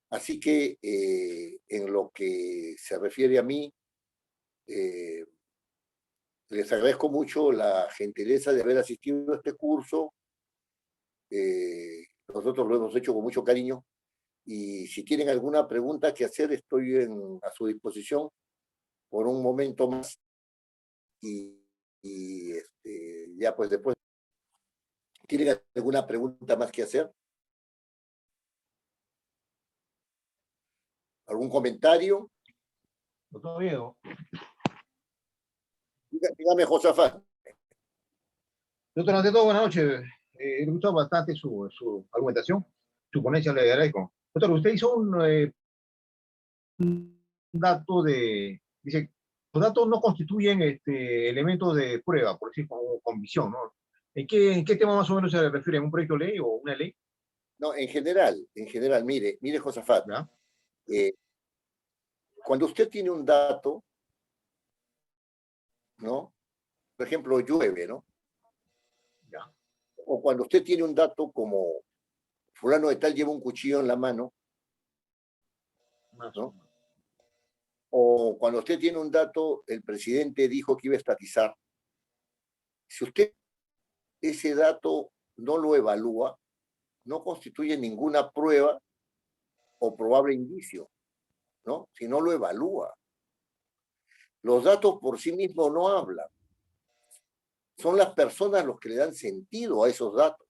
Así que en lo que se refiere a mí, les agradezco mucho la gentileza de haber asistido a este curso. Nosotros lo hemos hecho con mucho cariño y si tienen alguna pregunta que hacer, estoy a su disposición por un momento más y ya pues después. ¿Tienen alguna pregunta más que hacer? ¿Algún comentario? Doctor Diego. Dígame, Josafat. Doctor, ante todo, buenas noches. He gustado bastante su argumentación, su ponencia, le agradezco. Doctor, usted hizo un dato dice, los datos no constituyen elementos de prueba, por decir, como convicción, ¿no? ¿En qué tema más o menos se refiere? ¿En un proyecto de ley o una ley? No, en general, mire, Josafat, ¿Ya? cuando usted tiene un dato, ¿no? Por ejemplo, llueve, ¿no? Ya. O cuando usted tiene un dato como fulano de tal lleva un cuchillo en la mano, ¿no? O cuando usted tiene un dato, el presidente dijo que iba a estatizar. Si usted ese dato no lo evalúa, no constituye ninguna prueba o probable indicio, ¿no? Si no lo evalúa. Los datos por sí mismos no hablan. Son las personas los que le dan sentido a esos datos.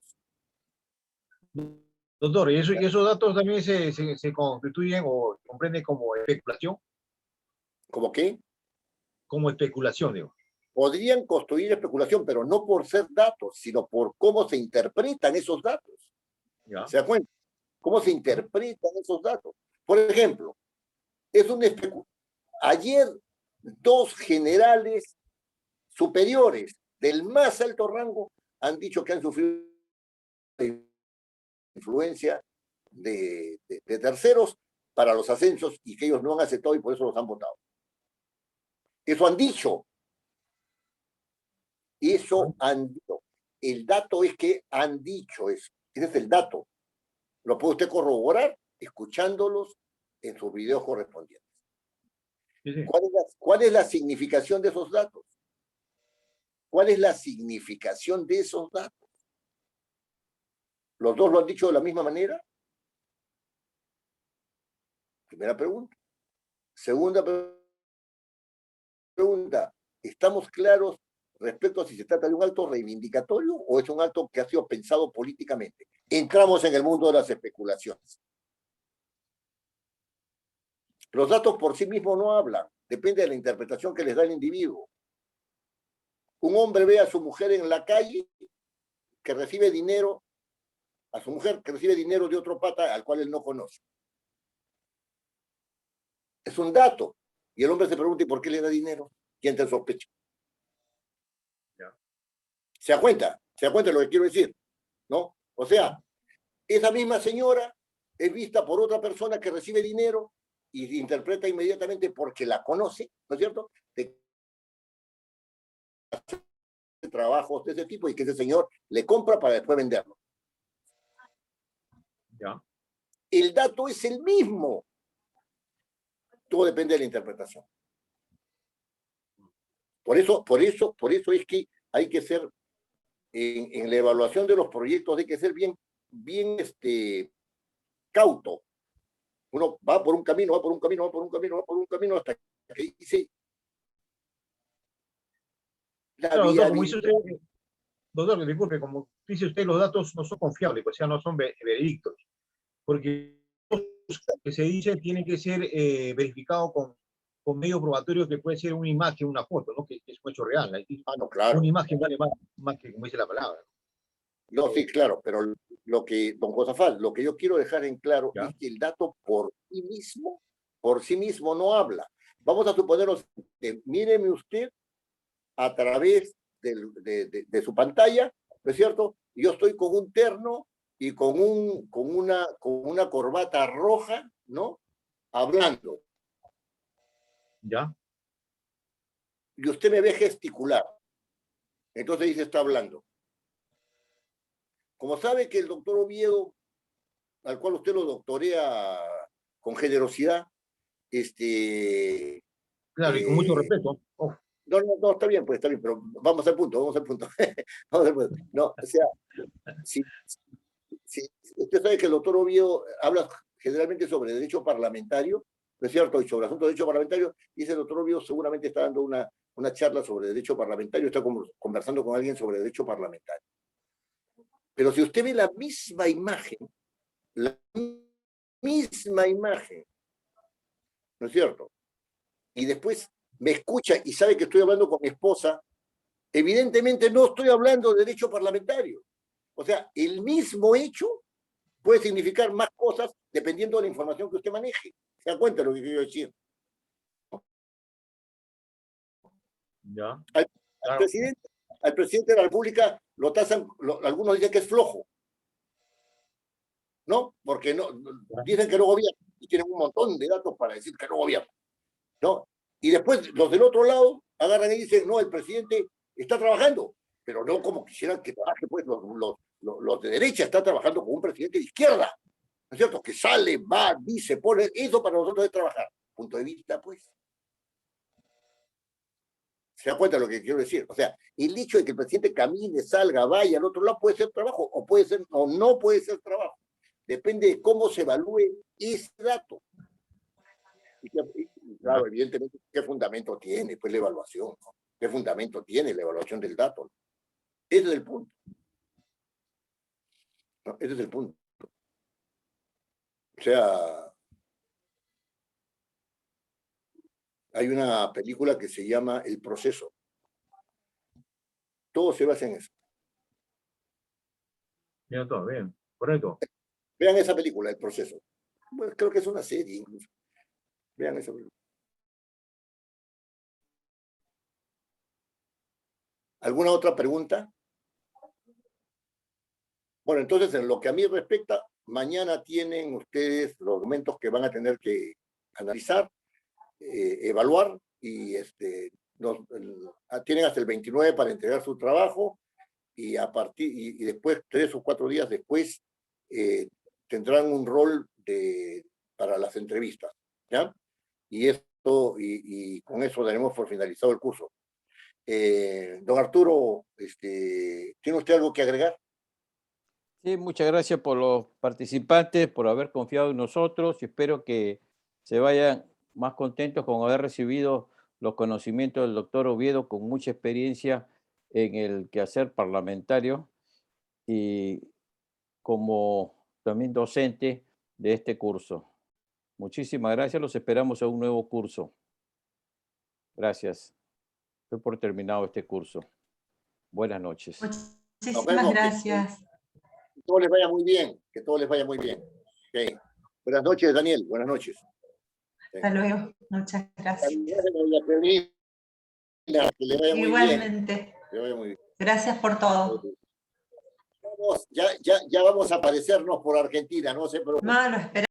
Doctor, ¿y esos datos también se constituyen o comprenden como especulación? ¿Cómo qué? Como especulación, digo. Podrían construir especulación, pero no por ser datos, sino por cómo se interpretan esos datos. ¿Ya? ¿Se da cuenta? ¿Cómo se interpretan esos datos? Por ejemplo, ayer 2 generales superiores del más alto rango han dicho que han sufrido influencia de terceros para los ascensos y que ellos no han aceptado y por eso los han votado. Eso han dicho. Eso han dicho. El dato es que han dicho eso. Ese es el dato. Lo puede usted corroborar escuchándolos en sus videos correspondientes. Sí, sí. ¿Cuál es la significación de esos datos? ¿Cuál es la significación de esos datos? ¿Los dos lo han dicho de la misma manera? Primera pregunta. Segunda pregunta. ¿Estamos claros respecto a si se trata de un acto reivindicatorio o es un acto que ha sido pensado políticamente? Entramos en el mundo de las especulaciones. Los datos por sí mismos no hablan, depende de la interpretación que les da el individuo. Un hombre ve a su mujer en la calle que recibe dinero, a su mujer que recibe dinero de otro pata al cual él no conoce. Es un dato. Y el hombre se pregunta, ¿y por qué le da dinero? ¿Quién te sospecha? ¿Se da cuenta? ¿Se da cuenta de lo que quiero decir? ¿No? O sea, esa misma señora es vista por otra persona que recibe dinero y interpreta inmediatamente porque la conoce, ¿no es cierto?, de trabajos de ese tipo y que ese señor le compra para después venderlo. Ya. El dato es el mismo. Todo depende de la interpretación. Por eso es que hay que ser, en la evaluación de los proyectos, hay que ser bien cauto. Uno va por un camino, va por un camino, va por un camino, va por un camino, hasta que dice la Claro, doctor, como dice viabilidad. usted, doctor, disculpe, como dice usted, los datos no son confiables, o sea, no son veredictos, porque los que se dice tienen que ser verificados con medios probatorios que puede ser una imagen, una foto, ¿no? Que es un hecho real. Ah, no, claro. Una imagen vale más que como dice la palabra. No, sí, claro, pero lo que, don Josafat, lo que yo quiero dejar en claro ¿Ya? es que el dato por sí mismo no habla. Vamos a suponernos, míreme usted a través de su pantalla, ¿no es cierto? Yo estoy con un terno y con una corbata roja, ¿no? Hablando. ¿Ya? Y usted me ve gesticular. Entonces dice, está hablando. Como sabe que el doctor Oviedo, al cual usted lo doctorea con generosidad, Claro, y con mucho respeto. Oh, no, está bien, pero vamos al punto. Vamos al punto. No, o sea, si usted sabe que el doctor Oviedo habla generalmente sobre derecho parlamentario, ¿no es cierto? Y sobre asuntos de derecho parlamentario, y ese doctor Oviedo seguramente está dando una charla sobre derecho parlamentario, está conversando con alguien sobre derecho parlamentario. Pero si usted ve la misma imagen, ¿no es cierto? Y después me escucha y sabe que estoy hablando con mi esposa, evidentemente no estoy hablando de derecho parlamentario. O sea, el mismo hecho puede significar más cosas dependiendo de la información que usted maneje. ¿Se da cuenta de lo que quiero decir? ya. Al Claro. presidente de la República lo tasan, algunos dicen que es flojo, ¿no? Porque dicen que no gobierna y tienen un montón de datos para decir que no gobierna, ¿no? Y después los del otro lado agarran y dicen, no, el presidente está trabajando, pero no como quisieran que trabaje, pues los de derecha están trabajando con un presidente de izquierda, ¿no es cierto? Que sale, va, dice, pone, eso para nosotros es trabajar. Punto de vista, pues. ¿Se da cuenta de lo que quiero decir? O sea, el hecho de que el presidente camine, salga, vaya al otro lado puede ser trabajo, o no puede ser trabajo. Depende de cómo se evalúe ese dato. Y claro, evidentemente, ¿qué fundamento tiene pues la evaluación? ¿No? ¿Qué fundamento tiene la evaluación del dato? Ese es el punto. ¿No? Ese es el punto. O sea, hay una película que se llama El Proceso. Todo se basa en eso. Bien, todo bien. Correcto. Vean esa película, El Proceso. Bueno, creo que es una serie incluso. Vean esa película. ¿Alguna otra pregunta? Bueno, entonces, en lo que a mí respecta, mañana tienen ustedes los documentos que van a tener que analizar, evaluar, y tienen hasta el 29 para entregar su trabajo, y y después, 3 o 4 días después, tendrán un rol para las entrevistas, ¿ya? Y con eso daremos por finalizado el curso. Don Arturo, ¿tiene usted algo que agregar? Sí, muchas gracias por los participantes, por haber confiado en nosotros, y espero que se vayan más contentos con haber recibido los conocimientos del doctor Oviedo, con mucha experiencia en el quehacer parlamentario y como también docente de este curso. Muchísimas gracias, los esperamos a un nuevo curso. Gracias. Estoy por terminado este curso. Buenas noches. Muchísimas vemos. gracias. Que todo les vaya muy bien, que todo les vaya muy bien. Okay. Buenas noches, Daniel, buenas noches. Hasta luego. Muchas gracias. Que le vaya muy Igualmente. bien. Que le vaya muy bien. Gracias por todo. Ya vamos a aparecernos por Argentina, no se preocupen. No, lo esperamos.